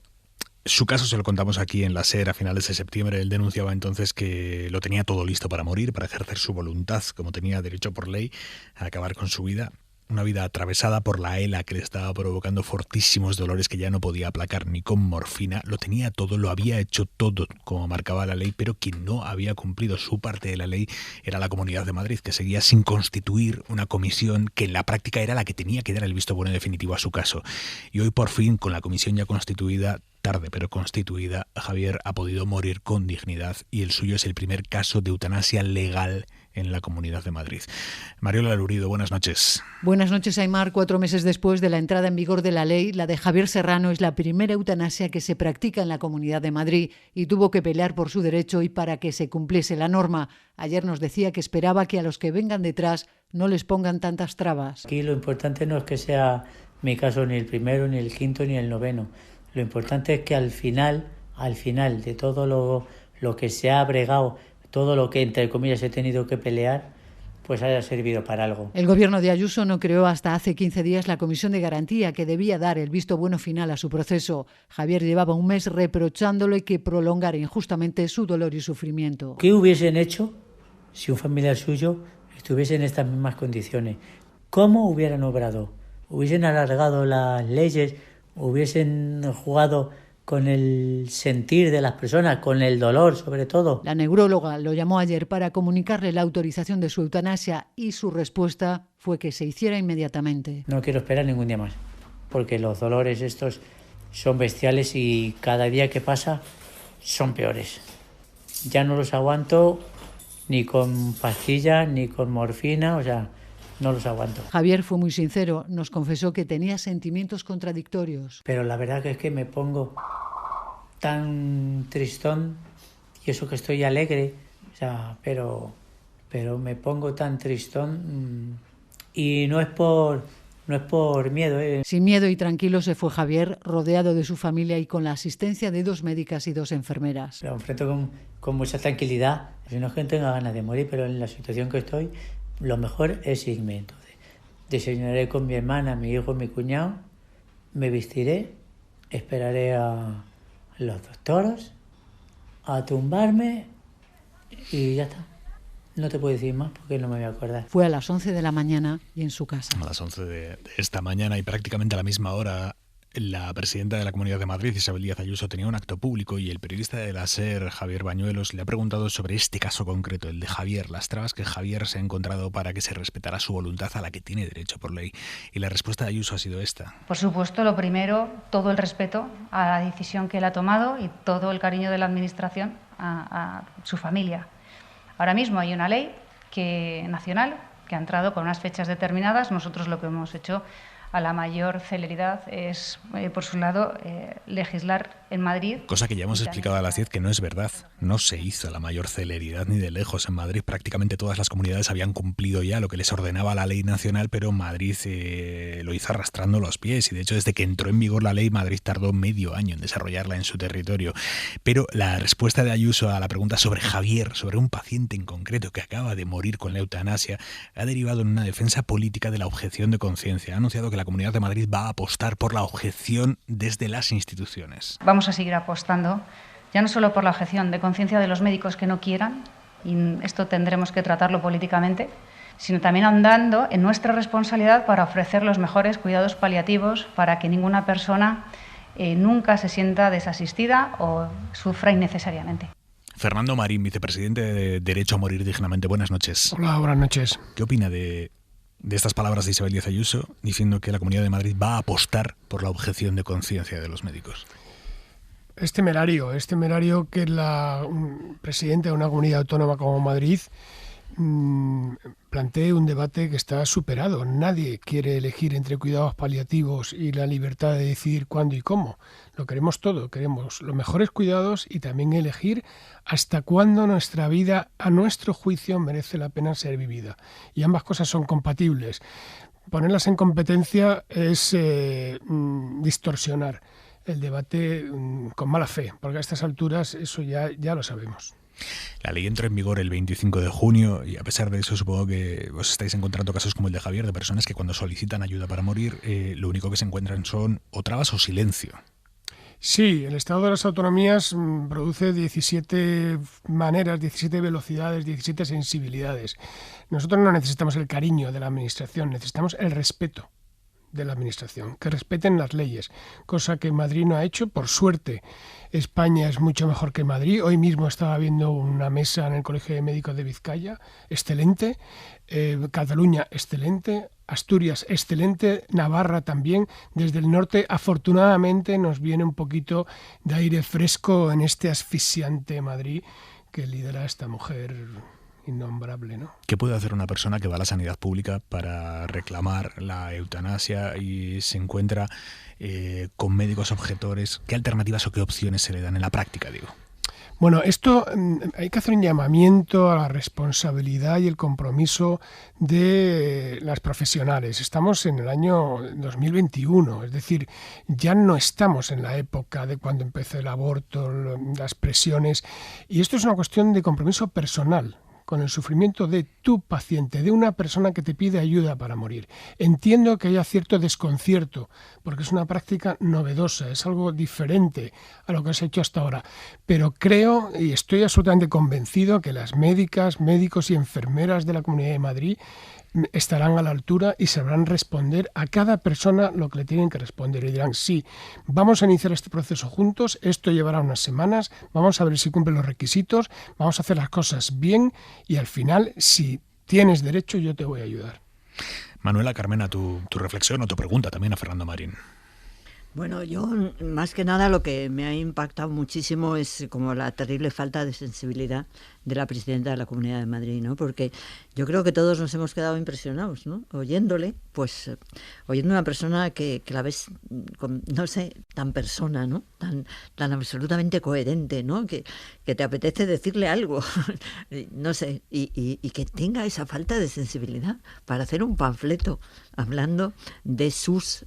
Speaker 1: Su caso se lo contamos aquí en la SER a finales de septiembre. Él denunciaba entonces que lo tenía todo listo para morir, para ejercer su voluntad, como tenía derecho por ley a acabar con su vida. una vida atravesada por la ELA que le estaba provocando fortísimos dolores que ya no podía aplacar ni con morfina. Lo tenía todo, lo había hecho todo como marcaba la ley, pero quien no había cumplido su parte de la ley era la Comunidad de Madrid, que seguía sin constituir una comisión que en la práctica era la que tenía que dar el visto bueno definitivo a su caso. Y hoy por fin, con la comisión ya constituida, tarde pero constituida, Javier ha podido morir con dignidad y el suyo es el primer caso de eutanasia legal en la Comunidad de Madrid. Mariola Lurido, buenas noches.
Speaker 2: Buenas noches, Aimar. 4 meses después de la entrada en vigor de la ley, la de Javier Serrano es la primera eutanasia que se practica en la Comunidad de Madrid y tuvo que pelear por su derecho y para que se cumpliese la norma. Ayer nos decía que esperaba que a los que vengan detrás no les pongan tantas trabas.
Speaker 29: Aquí lo importante no es que sea mi caso ni el primero, ni el quinto, ni el noveno. Lo importante es que al final de todo lo que se ha bregado, todo lo que, entre comillas, he tenido que pelear, pues haya servido para algo.
Speaker 2: El gobierno de Ayuso no creó hasta hace 15 días la comisión de garantía que debía dar el visto bueno final a su proceso. Javier llevaba un mes reprochándole que prolongara injustamente su dolor y sufrimiento.
Speaker 29: ¿Qué hubiesen hecho si un familiar suyo estuviese en estas mismas condiciones? ¿Cómo hubieran obrado? ¿Hubiesen alargado las leyes? ¿Hubiesen jugado con el sentir de las personas, con el dolor sobre todo?
Speaker 2: La neuróloga lo llamó ayer para comunicarle la autorización de su eutanasia y su respuesta fue que se hiciera inmediatamente.
Speaker 29: No quiero esperar ningún día más, porque los dolores estos son bestiales y cada día que pasa son peores. Ya no los aguanto ni con pastillas ni con morfina, o sea, no los aguanto.
Speaker 2: Javier fue muy sincero, nos confesó que tenía sentimientos contradictorios.
Speaker 29: Pero la verdad que es que me pongo tan tristón, y eso que estoy alegre, o sea, pero me pongo tan tristón y no es por miedo.
Speaker 2: Sin miedo y tranquilo se fue Javier, rodeado de su familia y con la asistencia de 2 médicas y 2 enfermeras.
Speaker 29: Lo enfrento con mucha tranquilidad, si no es que tenga ganas de morir, pero en la situación que estoy, lo mejor es irme. Entonces, desayunaré con mi hermana, mi hijo, mi cuñado, me vestiré, esperaré a los doctores, a tumbarme y ya está. No te puedo decir más porque no me voy a acordar.
Speaker 2: Fue a las 11 de la mañana y en su casa.
Speaker 1: A las 11 de esta mañana y prácticamente a la misma hora, la presidenta de la Comunidad de Madrid, Isabel Díaz Ayuso, tenía un acto público y el periodista de la SER, Javier Bañuelos, le ha preguntado sobre este caso concreto, el de Javier, las trabas que Javier se ha encontrado para que se respetara su voluntad a la que tiene derecho por ley. Y la respuesta de Ayuso ha sido esta.
Speaker 3: Por supuesto, lo primero, todo el respeto a la decisión que él ha tomado y todo el cariño de la Administración a su familia. Ahora mismo hay una ley nacional que ha entrado con unas fechas determinadas. Nosotros lo que hemos hecho a la mayor celeridad es, por su lado, legislar en Madrid.
Speaker 1: Cosa que ya hemos explicado a las 10 que no es verdad. No se hizo a la mayor celeridad ni de lejos. En Madrid prácticamente todas las comunidades habían cumplido ya lo que les ordenaba la ley nacional, pero Madrid lo hizo arrastrando los pies. Y de hecho, desde que entró en vigor la ley, Madrid tardó medio año en desarrollarla en su territorio. Pero la respuesta de Ayuso a la pregunta sobre Javier, sobre un paciente en concreto que acaba de morir con la eutanasia, ha derivado en una defensa política de la objeción de conciencia. Ha anunciado que la Comunidad de Madrid va a apostar por la objeción desde las instituciones.
Speaker 3: Vamos a seguir apostando, ya no solo por la objeción de conciencia de los médicos que no quieran, y esto tendremos que tratarlo políticamente, sino también andando en nuestra responsabilidad para ofrecer los mejores cuidados paliativos para que ninguna persona nunca se sienta desasistida o sufra innecesariamente.
Speaker 1: Fernando Marín, vicepresidente de Derecho a Morir Dignamente. Buenas noches.
Speaker 4: Hola, buenas noches.
Speaker 1: ¿Qué opina de estas palabras de Isabel Díaz Ayuso diciendo que la Comunidad de Madrid va a apostar por la objeción de conciencia de los médicos?
Speaker 4: Es temerario que un presidente de una comunidad autónoma como Madrid plantee un debate que está superado. Nadie quiere elegir entre cuidados paliativos y la libertad de decidir cuándo y cómo. Lo queremos todo, queremos los mejores cuidados y también elegir hasta cuándo nuestra vida, a nuestro juicio, merece la pena ser vivida. Y ambas cosas son compatibles. Ponerlas en competencia es distorsionar el debate con mala fe, porque a estas alturas eso ya lo sabemos.
Speaker 1: La ley entró en vigor el 25 de junio y a pesar de eso supongo que os estáis encontrando casos como el de Javier, de personas que cuando solicitan ayuda para morir lo único que se encuentran son o trabas o silencio.
Speaker 4: Sí, el Estado de las Autonomías produce 17 maneras, 17 velocidades, 17 sensibilidades. Nosotros no necesitamos el cariño de la Administración, necesitamos el respeto de la Administración, que respeten las leyes, cosa que Madrid no ha hecho. Por suerte, España es mucho mejor que Madrid. Hoy mismo estaba viendo una mesa en el Colegio de Médicos de Vizcaya, excelente, Cataluña, excelente, Asturias, excelente, Navarra también. Desde el norte, afortunadamente, nos viene un poquito de aire fresco en este asfixiante Madrid que lidera esta mujer innombrable, ¿no?
Speaker 1: ¿Qué puede hacer una persona que va a la sanidad pública para reclamar la eutanasia y se encuentra con médicos objetores? ¿Qué alternativas o qué opciones se le dan en la práctica, digo?
Speaker 4: Bueno, esto hay que hacer un llamamiento a la responsabilidad y el compromiso de las profesionales. Estamos en el año 2021, es decir, ya no estamos en la época de cuando empezó el aborto, las presiones, y esto es una cuestión de compromiso personal con el sufrimiento de tu paciente, de una persona que te pide ayuda para morir. Entiendo que haya cierto desconcierto, porque es una práctica novedosa, es algo diferente a lo que se ha hecho hasta ahora, pero creo y estoy absolutamente convencido que las médicas, médicos y enfermeras de la Comunidad de Madrid estarán a la altura y sabrán responder a cada persona lo que le tienen que responder. Y dirán, sí, vamos a iniciar este proceso juntos, esto llevará unas semanas, vamos a ver si cumplen los requisitos, vamos a hacer las cosas bien y al final, si tienes derecho, yo te voy a ayudar.
Speaker 1: Manuela, Carmena, tu reflexión o tu pregunta también a Fernando Marín.
Speaker 6: Bueno, yo más que nada lo que me ha impactado muchísimo es como la terrible falta de sensibilidad de la presidenta de la Comunidad de Madrid, ¿no? Porque yo creo que todos nos hemos quedado impresionados, ¿no? Oyéndole, pues oyendo a una persona que la ves, no sé, tan persona, ¿no? Tan absolutamente coherente, ¿no? Que te apetece decirle algo, no sé, y que tenga esa falta de sensibilidad para hacer un panfleto hablando de sus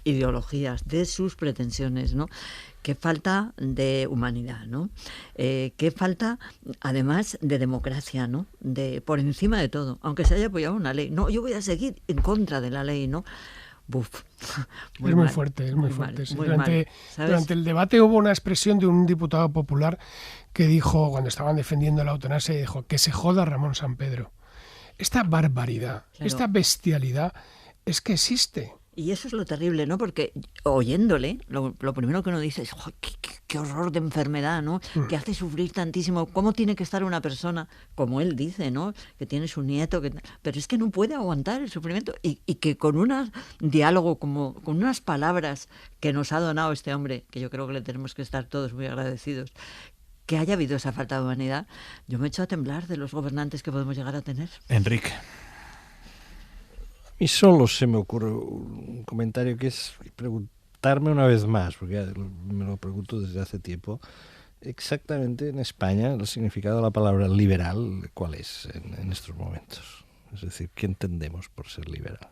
Speaker 6: ideologías, de sus pretensiones, ¿no? Qué falta de humanidad, ¿no? Qué falta, además, de democracia, ¿no? Por encima de todo, aunque se haya apoyado una ley. No, yo voy a seguir en contra de la ley, ¿no? Buf.
Speaker 4: Es muy fuerte, es muy fuerte. Sí. Durante el debate hubo una expresión de un diputado popular que dijo, cuando estaban defendiendo la eutanasia, dijo, que se joda Ramón Sampedro. Esta barbaridad, claro, esta bestialidad es que existe.
Speaker 6: Y eso es lo terrible, ¿no? Porque oyéndole, lo primero que uno dice es qué horror de enfermedad, ¿no? Que hace sufrir tantísimo. ¿Cómo tiene que estar una persona, como él dice, ¿no? Que tiene su nieto, pero es que no puede aguantar el sufrimiento y que con un diálogo, con unas palabras que nos ha donado este hombre, que yo creo que le tenemos que estar todos muy agradecidos, que haya habido esa falta de humanidad, yo me echo a temblar de los gobernantes que podemos llegar a tener.
Speaker 1: Enrique.
Speaker 7: Y solo se me ocurre un comentario que es preguntarme una vez más, porque me lo pregunto desde hace tiempo, exactamente en España el significado de la palabra liberal, ¿cuál es en estos momentos? Es decir, ¿qué entendemos por ser liberal?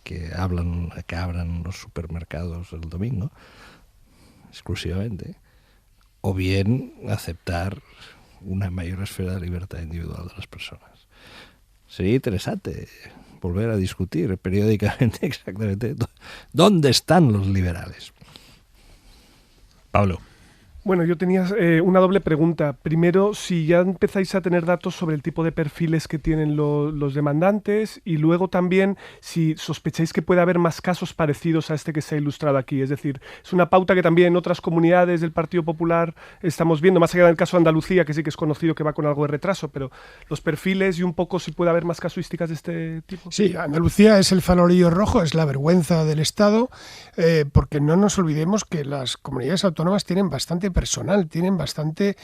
Speaker 7: Que abran los supermercados el domingo, exclusivamente, o bien aceptar una mayor esfera de libertad individual de las personas. Sería interesante volver a discutir periódicamente exactamente dónde están los liberales.
Speaker 1: Pablo.
Speaker 12: Bueno, yo tenía una doble pregunta. Primero, si ya empezáis a tener datos sobre el tipo de perfiles que tienen los demandantes y luego también si sospecháis que puede haber más casos parecidos a este que se ha ilustrado aquí. Es decir, es una pauta que también en otras comunidades del Partido Popular estamos viendo, más allá del caso de Andalucía, que sí que es conocido que va con algo de retraso, pero los perfiles y un poco si puede haber más casuísticas de este tipo.
Speaker 4: Sí, Andalucía es el farolillo rojo, es la vergüenza del Estado, porque no nos olvidemos que las comunidades autónomas tienen bastante personal, tienen bastante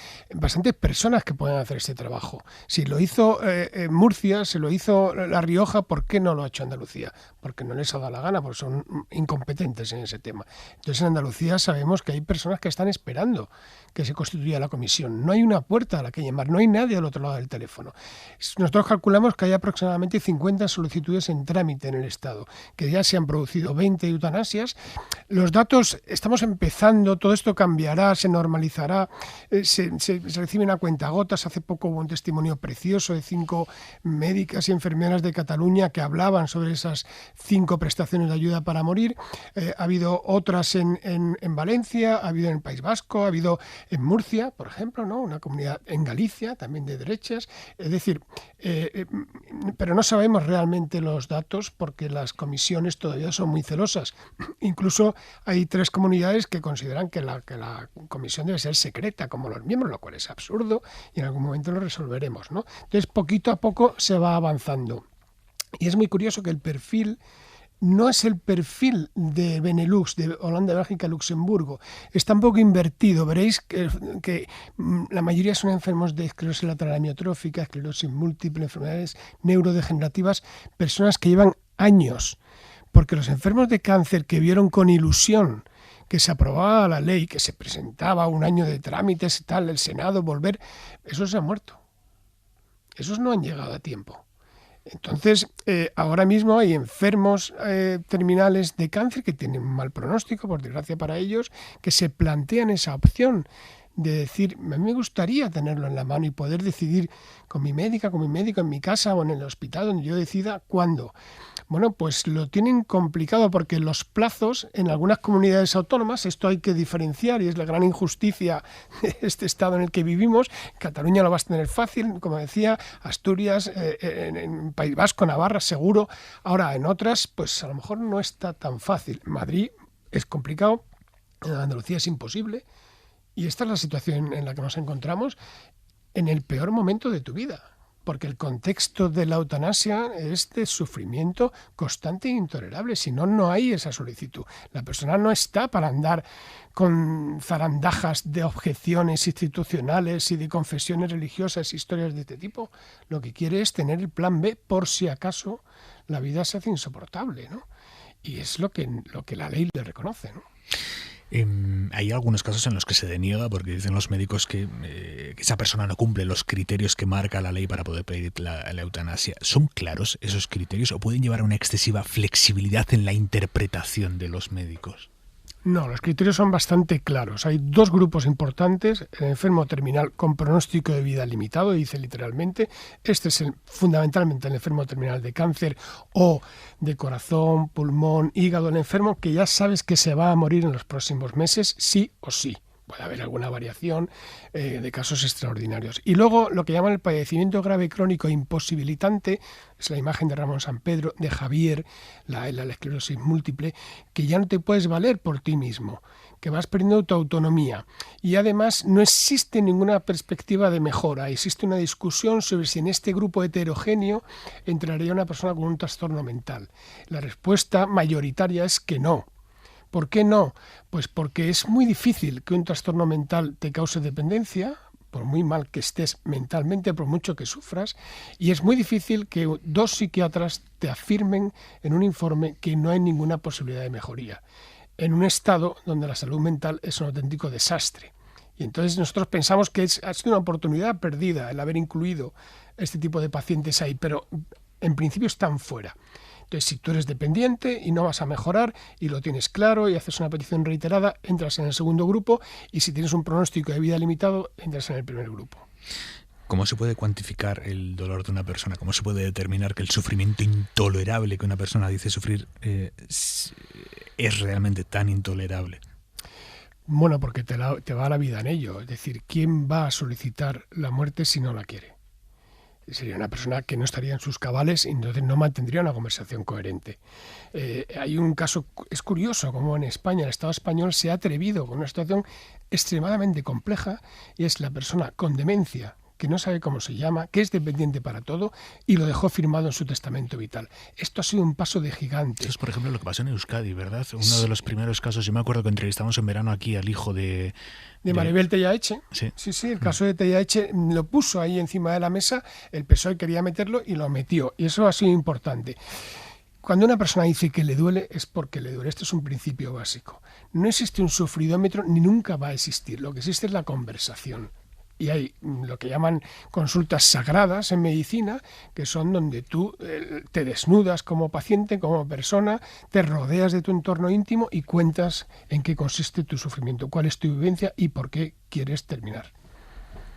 Speaker 4: personas que pueden hacer este trabajo. Si lo hizo Murcia, se lo hizo La Rioja, ¿por qué no lo ha hecho Andalucía? Porque no les ha dado la gana, porque son incompetentes en ese tema. Entonces en Andalucía sabemos que hay personas que están esperando que se constituya la comisión. No hay una puerta a la que llamar, no hay nadie al otro lado del teléfono. Nosotros calculamos que hay aproximadamente 50 solicitudes en trámite en el Estado, que ya se han producido 20 eutanasias. Los datos, estamos empezando, todo esto cambiará, se normalizará, se reciben a cuentagotas. Hace poco hubo un testimonio precioso de 5 médicas y enfermeras de Cataluña que hablaban sobre esas 5 prestaciones de ayuda para morir. Ha habido otras en Valencia, ha habido en el País Vasco, ha habido en Murcia, por ejemplo, ¿no? Una comunidad en Galicia, también de derechas. Es decir, pero no sabemos realmente los datos porque las comisiones todavía son muy celosas. Incluso hay 3 comunidades que consideran que la comisión debe ser secreta, como los miembros, lo cual es absurdo y en algún momento lo resolveremos, ¿no? Entonces, poquito a poco se va avanzando. Y es muy curioso que el perfil no es el perfil de Benelux, de Holanda, Bélgica, Luxemburgo. Está un poco invertido. Veréis que la mayoría son enfermos de esclerosis lateral amiotrófica, esclerosis múltiple, enfermedades neurodegenerativas, personas que llevan años. Porque los enfermos de cáncer que vieron con ilusión que se aprobaba la ley, que se presentaba un año de trámites y tal, el Senado, volver, esos se han muerto. Esos no han llegado a tiempo. Entonces, ahora mismo hay enfermos terminales de cáncer que tienen un mal pronóstico, por desgracia para ellos, que se plantean esa opción de decir, a mí me gustaría tenerlo en la mano y poder decidir con mi médica, con mi médico, en mi casa o en el hospital, donde yo decida cuándo. Bueno, pues lo tienen complicado porque los plazos en algunas comunidades autónomas, esto hay que diferenciar y es la gran injusticia de este estado en el que vivimos. Cataluña lo vas a tener fácil, como decía, Asturias, en País Vasco, Navarra, seguro. Ahora, en otras, pues a lo mejor no está tan fácil. Madrid es complicado, en Andalucía es imposible. Y esta es la situación en la que nos encontramos en el peor momento de tu vida, porque el contexto de la eutanasia es de sufrimiento constante e intolerable, si no, no hay esa solicitud. La persona no está para andar con zarandajas de objeciones institucionales y de confesiones religiosas, historias de este tipo. Lo que quiere es tener el plan B por si acaso la vida se hace insoportable, ¿no? Y es lo que la ley le reconoce, ¿no?
Speaker 1: Hay algunos casos en los que se deniega porque dicen los médicos que esa persona no cumple los criterios que marca la ley para poder pedir la eutanasia. ¿Son claros esos criterios o pueden llevar a una excesiva flexibilidad en la interpretación de los médicos?
Speaker 4: No, los criterios son bastante claros. Hay 2 grupos importantes. El enfermo terminal con pronóstico de vida limitado, dice literalmente. Este es fundamentalmente el enfermo terminal de cáncer o de corazón, pulmón, hígado. El enfermo que ya sabes que se va a morir en los próximos meses, sí o sí. Puede haber alguna variación de casos extraordinarios. Y luego lo que llaman el padecimiento grave crónico imposibilitante, es la imagen de Ramón Sampedro, de Javier, la esclerosis múltiple, que ya no te puedes valer por ti mismo, que vas perdiendo tu autonomía. Y además no existe ninguna perspectiva de mejora. Existe una discusión sobre si en este grupo heterogéneo entraría una persona con un trastorno mental. La respuesta mayoritaria es que no. ¿Por qué no? Pues porque es muy difícil que un trastorno mental te cause dependencia, por muy mal que estés mentalmente, por mucho que sufras, y es muy difícil que 2 psiquiatras te afirmen en un informe que no hay ninguna posibilidad de mejoría, en un estado donde la salud mental es un auténtico desastre. Y entonces nosotros pensamos que ha sido una oportunidad perdida el haber incluido este tipo de pacientes ahí, pero en principio están fuera. Entonces, si tú eres dependiente y no vas a mejorar y lo tienes claro y haces una petición reiterada, entras en el segundo grupo, y si tienes un pronóstico de vida limitado, entras en el primer grupo.
Speaker 1: ¿Cómo se puede cuantificar el dolor de una persona? ¿Cómo se puede determinar que el sufrimiento intolerable que una persona dice sufrir es realmente tan intolerable?
Speaker 4: Bueno, porque te va la vida en ello. Es decir, ¿quién va a solicitar la muerte si no la quiere? Sería una persona que no estaría en sus cabales y entonces no mantendría una conversación coherente. Hay un caso, es curioso, como en España, el Estado español se ha atrevido con una situación extremadamente compleja, y es la persona con demencia, que no sabe cómo se llama, que es dependiente para todo, y lo dejó firmado en su testamento vital. Esto ha sido un paso de gigante.
Speaker 1: Eso es, por ejemplo, lo que pasó en Euskadi, ¿verdad? Uno de los primeros casos, yo me acuerdo que entrevistamos en verano aquí al hijo de
Speaker 4: Maribel Tellaeche. Sí, el caso de Tellaeche lo puso ahí encima de la mesa, el PSOE quería meterlo y lo metió, y eso ha sido importante. Cuando una persona dice que le duele, es porque le duele. Este es un principio básico. No existe un sufridómetro, ni nunca va a existir. Lo que existe es la conversación. Y hay lo que llaman consultas sagradas en medicina, que son donde tú te desnudas como paciente, como persona, te rodeas de tu entorno íntimo y cuentas en qué consiste tu sufrimiento, cuál es tu vivencia y por qué quieres terminar.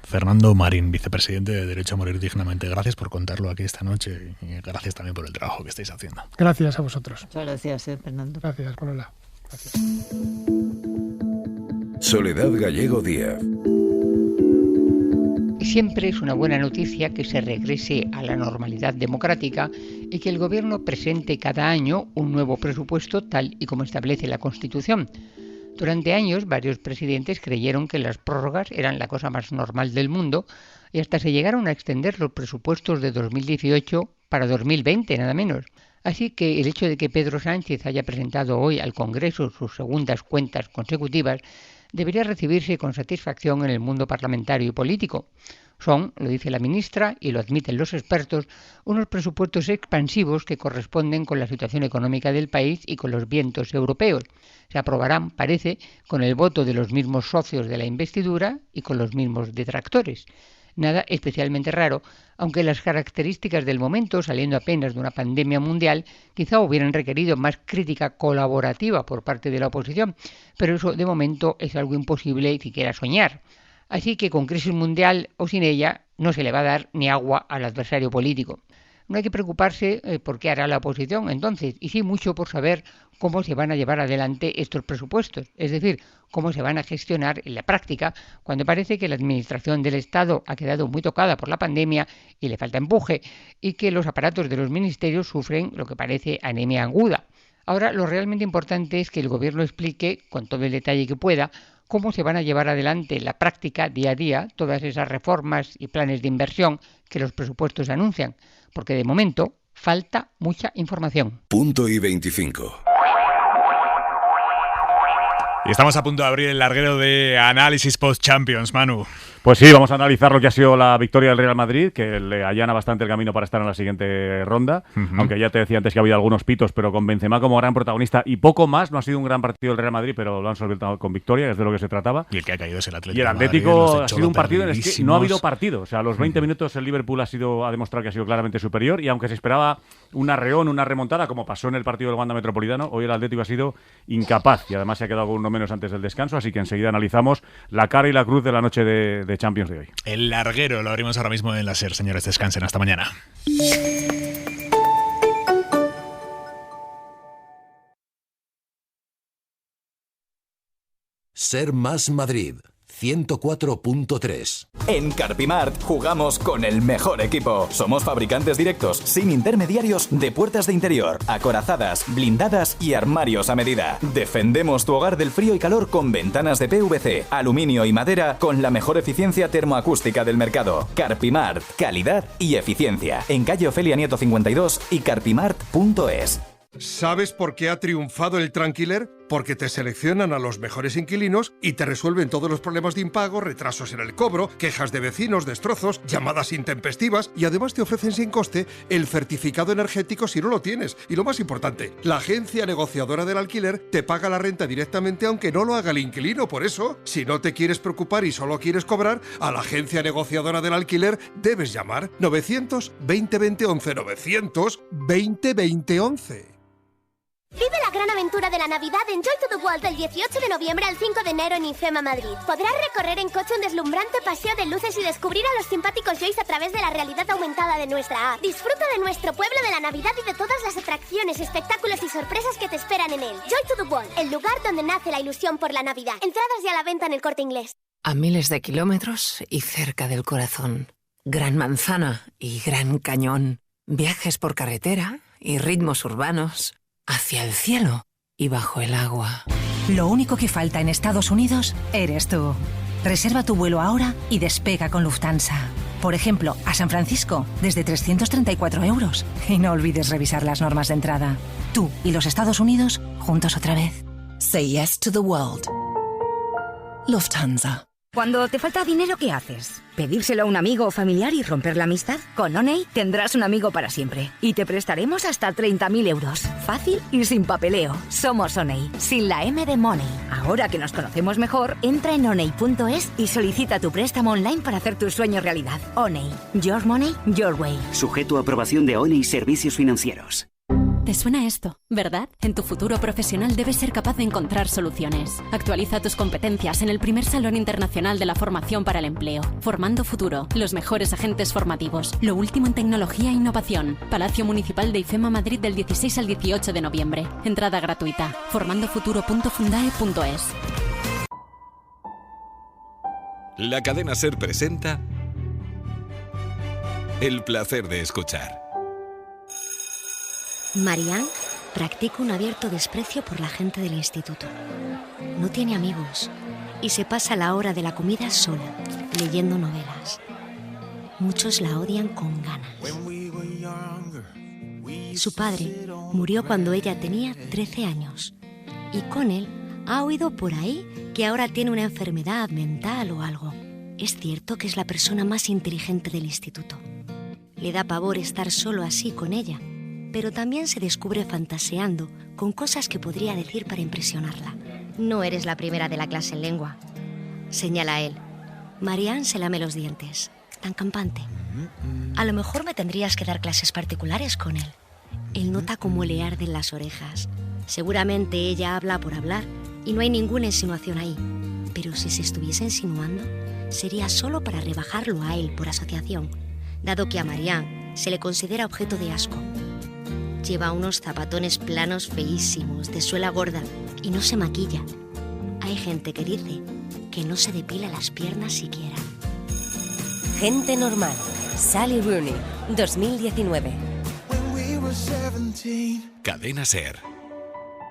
Speaker 1: Fernando Marín, vicepresidente de Derecho a Morir Dignamente. Gracias por contarlo aquí esta noche y gracias también por el trabajo que estáis haciendo.
Speaker 4: Gracias a vosotros.
Speaker 6: Muchas gracias, Fernando.
Speaker 4: Gracias, Manuela. Gracias.
Speaker 5: Soledad Gallego Díaz.
Speaker 9: Siempre es una buena noticia que se regrese a la normalidad democrática y que el Gobierno presente cada año un nuevo presupuesto tal y como establece la Constitución. Durante años, varios presidentes creyeron que las prórrogas eran la cosa más normal del mundo y hasta se llegaron a extender los presupuestos de 2018 para 2020, nada menos. Así que el hecho de que Pedro Sánchez haya presentado hoy al Congreso sus segundas cuentas consecutivas debería recibirse con satisfacción en el mundo parlamentario y político. Son, lo dice la ministra y lo admiten los expertos, unos presupuestos expansivos que corresponden con la situación económica del país y con los vientos europeos. Se aprobarán, parece, con el voto de los mismos socios de la investidura y con los mismos detractores. Nada especialmente raro, aunque las características del momento, saliendo apenas de una pandemia mundial, quizá hubieran requerido más crítica colaborativa por parte de la oposición, pero eso de momento es algo imposible siquiera soñar. Así que con crisis mundial o sin ella, no se le va a dar ni agua al adversario político. No hay que preocuparse por qué hará la oposición entonces, y sí mucho por saber cómo se van a llevar adelante estos presupuestos, es decir, cómo se van a gestionar en la práctica cuando parece que la administración del Estado ha quedado muy tocada por la pandemia y le falta empuje, y que los aparatos de los ministerios sufren lo que parece anemia aguda. Ahora, lo realmente importante es que el Gobierno explique, con todo el detalle que pueda, cómo se van a llevar adelante en la práctica día a día todas esas reformas y planes de inversión que los presupuestos anuncian, porque de momento falta mucha información.
Speaker 5: Punto y 25.
Speaker 1: Y estamos a punto de abrir el larguero de análisis post-Champions, Manu.
Speaker 13: Pues sí, vamos a analizar lo que ha sido la victoria del Real Madrid, que le allana bastante el camino para estar en la siguiente ronda, aunque ya te decía antes que ha habido algunos pitos, pero con Benzema como gran protagonista y poco más. No ha sido un gran partido del Real Madrid, pero lo han solventado con victoria, que es de lo que se trataba.
Speaker 1: Y el que ha caído es el Atlético.
Speaker 13: Y el Atlético ha sido un partido en el que no ha habido partido. O sea, a los 20 minutos el Liverpool ha demostrado que ha sido claramente superior, y aunque se esperaba un arreón, una remontada, como pasó en el partido del Wanda Metropolitano, hoy el Atlético ha sido incapaz y además se ha quedado con uno menos antes del descanso, así que enseguida analizamos la cara y la cruz de la noche de Champions de hoy.
Speaker 1: El larguero lo abrimos ahora mismo en la SER. Señores, descansen. Hasta mañana.
Speaker 14: Ser Más Madrid 104.3.
Speaker 15: En Carpimart jugamos con el mejor equipo. Somos fabricantes directos, sin intermediarios, de puertas de interior, acorazadas, blindadas y armarios a medida. Defendemos tu hogar del frío y calor con ventanas de PVC, aluminio y madera con la mejor eficiencia termoacústica del mercado. Carpimart, calidad y eficiencia. En calle Ofelia Nieto 52 y carpimart.es.
Speaker 16: ¿Sabes por qué ha triunfado el Tranquiler? Porque te seleccionan a los mejores inquilinos y te resuelven todos los problemas de impago, retrasos en el cobro, quejas de vecinos, destrozos, llamadas intempestivas, y además te ofrecen sin coste el certificado energético si no lo tienes. Y lo más importante, la agencia negociadora del alquiler te paga la renta directamente aunque no lo haga el inquilino. Por eso, si no te quieres preocupar y solo quieres cobrar, a la agencia negociadora del alquiler debes llamar 920 20 11 920 20 11.
Speaker 17: Vive la gran aventura de la Navidad en Joy to the World del 18 de noviembre al 5 de enero en IFEMA Madrid. Podrás recorrer en coche un deslumbrante paseo de luces y descubrir a los simpáticos Joys a través de la realidad aumentada de nuestra app. Disfruta de nuestro pueblo de la Navidad y de todas las atracciones, espectáculos y sorpresas que te esperan en él. Joy to the World, el lugar donde nace la ilusión por la Navidad. Entradas ya a la venta en El Corte Inglés.
Speaker 18: A miles de kilómetros y cerca del corazón. Gran Manzana y Gran Cañón. Viajes por carretera y ritmos urbanos. Hacia el cielo y bajo el agua.
Speaker 20: Lo único que falta en Estados Unidos eres tú. Reserva tu vuelo ahora y despega con Lufthansa. Por ejemplo, a San Francisco, desde 334 €. Y no olvides revisar las normas de entrada. Tú y los Estados Unidos, juntos otra vez.
Speaker 18: Say yes to the world. Lufthansa.
Speaker 8: Cuando te falta dinero, ¿qué haces? ¿Pedírselo a un amigo o familiar y romper la amistad? Con Oney tendrás un amigo para siempre. Y te prestaremos hasta 30.000 euros. Fácil y sin papeleo. Somos Oney, sin la M de Money. Ahora que nos conocemos mejor, entra en oney.es y solicita tu préstamo online para hacer tus sueños realidad. Oney. Your money, your way.
Speaker 10: Sujeto a aprobación de Oney Servicios Financieros.
Speaker 11: ¿Te suena esto? ¿Verdad? En tu futuro profesional debes ser capaz de encontrar soluciones. Actualiza tus competencias en el primer Salón Internacional de la Formación para el Empleo. Formando Futuro. Los mejores agentes formativos. Lo último en tecnología e innovación. Palacio Municipal de IFEMA Madrid del 16 al 18 de noviembre. Entrada gratuita. formandofuturo.fundae.es.
Speaker 14: La cadena SER presenta El placer de escuchar.
Speaker 19: Marianne practica un abierto desprecio por la gente del instituto. No tiene amigos y se pasa la hora de la comida sola, leyendo novelas. Muchos la odian con ganas. Su padre murió cuando ella tenía 13 años y con él ha oído por ahí que ahora tiene una enfermedad mental o algo. Es cierto que es la persona más inteligente del instituto. Le da pavor estar solo así con ella, pero también se descubre fantaseando con cosas que podría decir para impresionarla. No eres la primera de la clase en lengua, señala él. Marianne se lame los dientes, tan campante. A lo mejor me tendrías que dar clases particulares con él. Él nota cómo le arden las orejas. Seguramente ella habla por hablar y no hay ninguna insinuación ahí. Pero si se estuviese insinuando, sería solo para rebajarlo a él por asociación, dado que a Marianne se le considera objeto de asco. Lleva unos zapatones planos feísimos, de suela gorda, y no se maquilla. Hay gente que dice que no se depila las piernas siquiera.
Speaker 26: Gente normal. Sally Rooney, 2019.
Speaker 14: Cadena SER.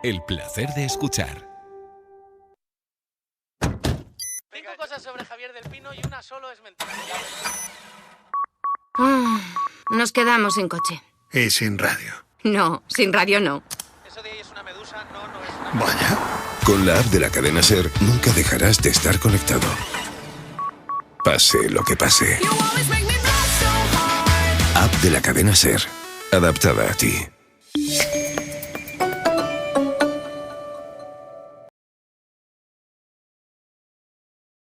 Speaker 14: El placer de escuchar.
Speaker 21: 5 cosas sobre Javier del Pino y una solo es mentira.
Speaker 19: Nos quedamos sin coche.
Speaker 16: Y sin radio.
Speaker 19: No, sin radio no.
Speaker 21: Eso de ahí es una medusa, no es una...
Speaker 16: Vaya.
Speaker 5: Con la app de la cadena SER nunca dejarás de estar conectado. Pase lo que pase. App de la cadena SER. Adaptada a ti.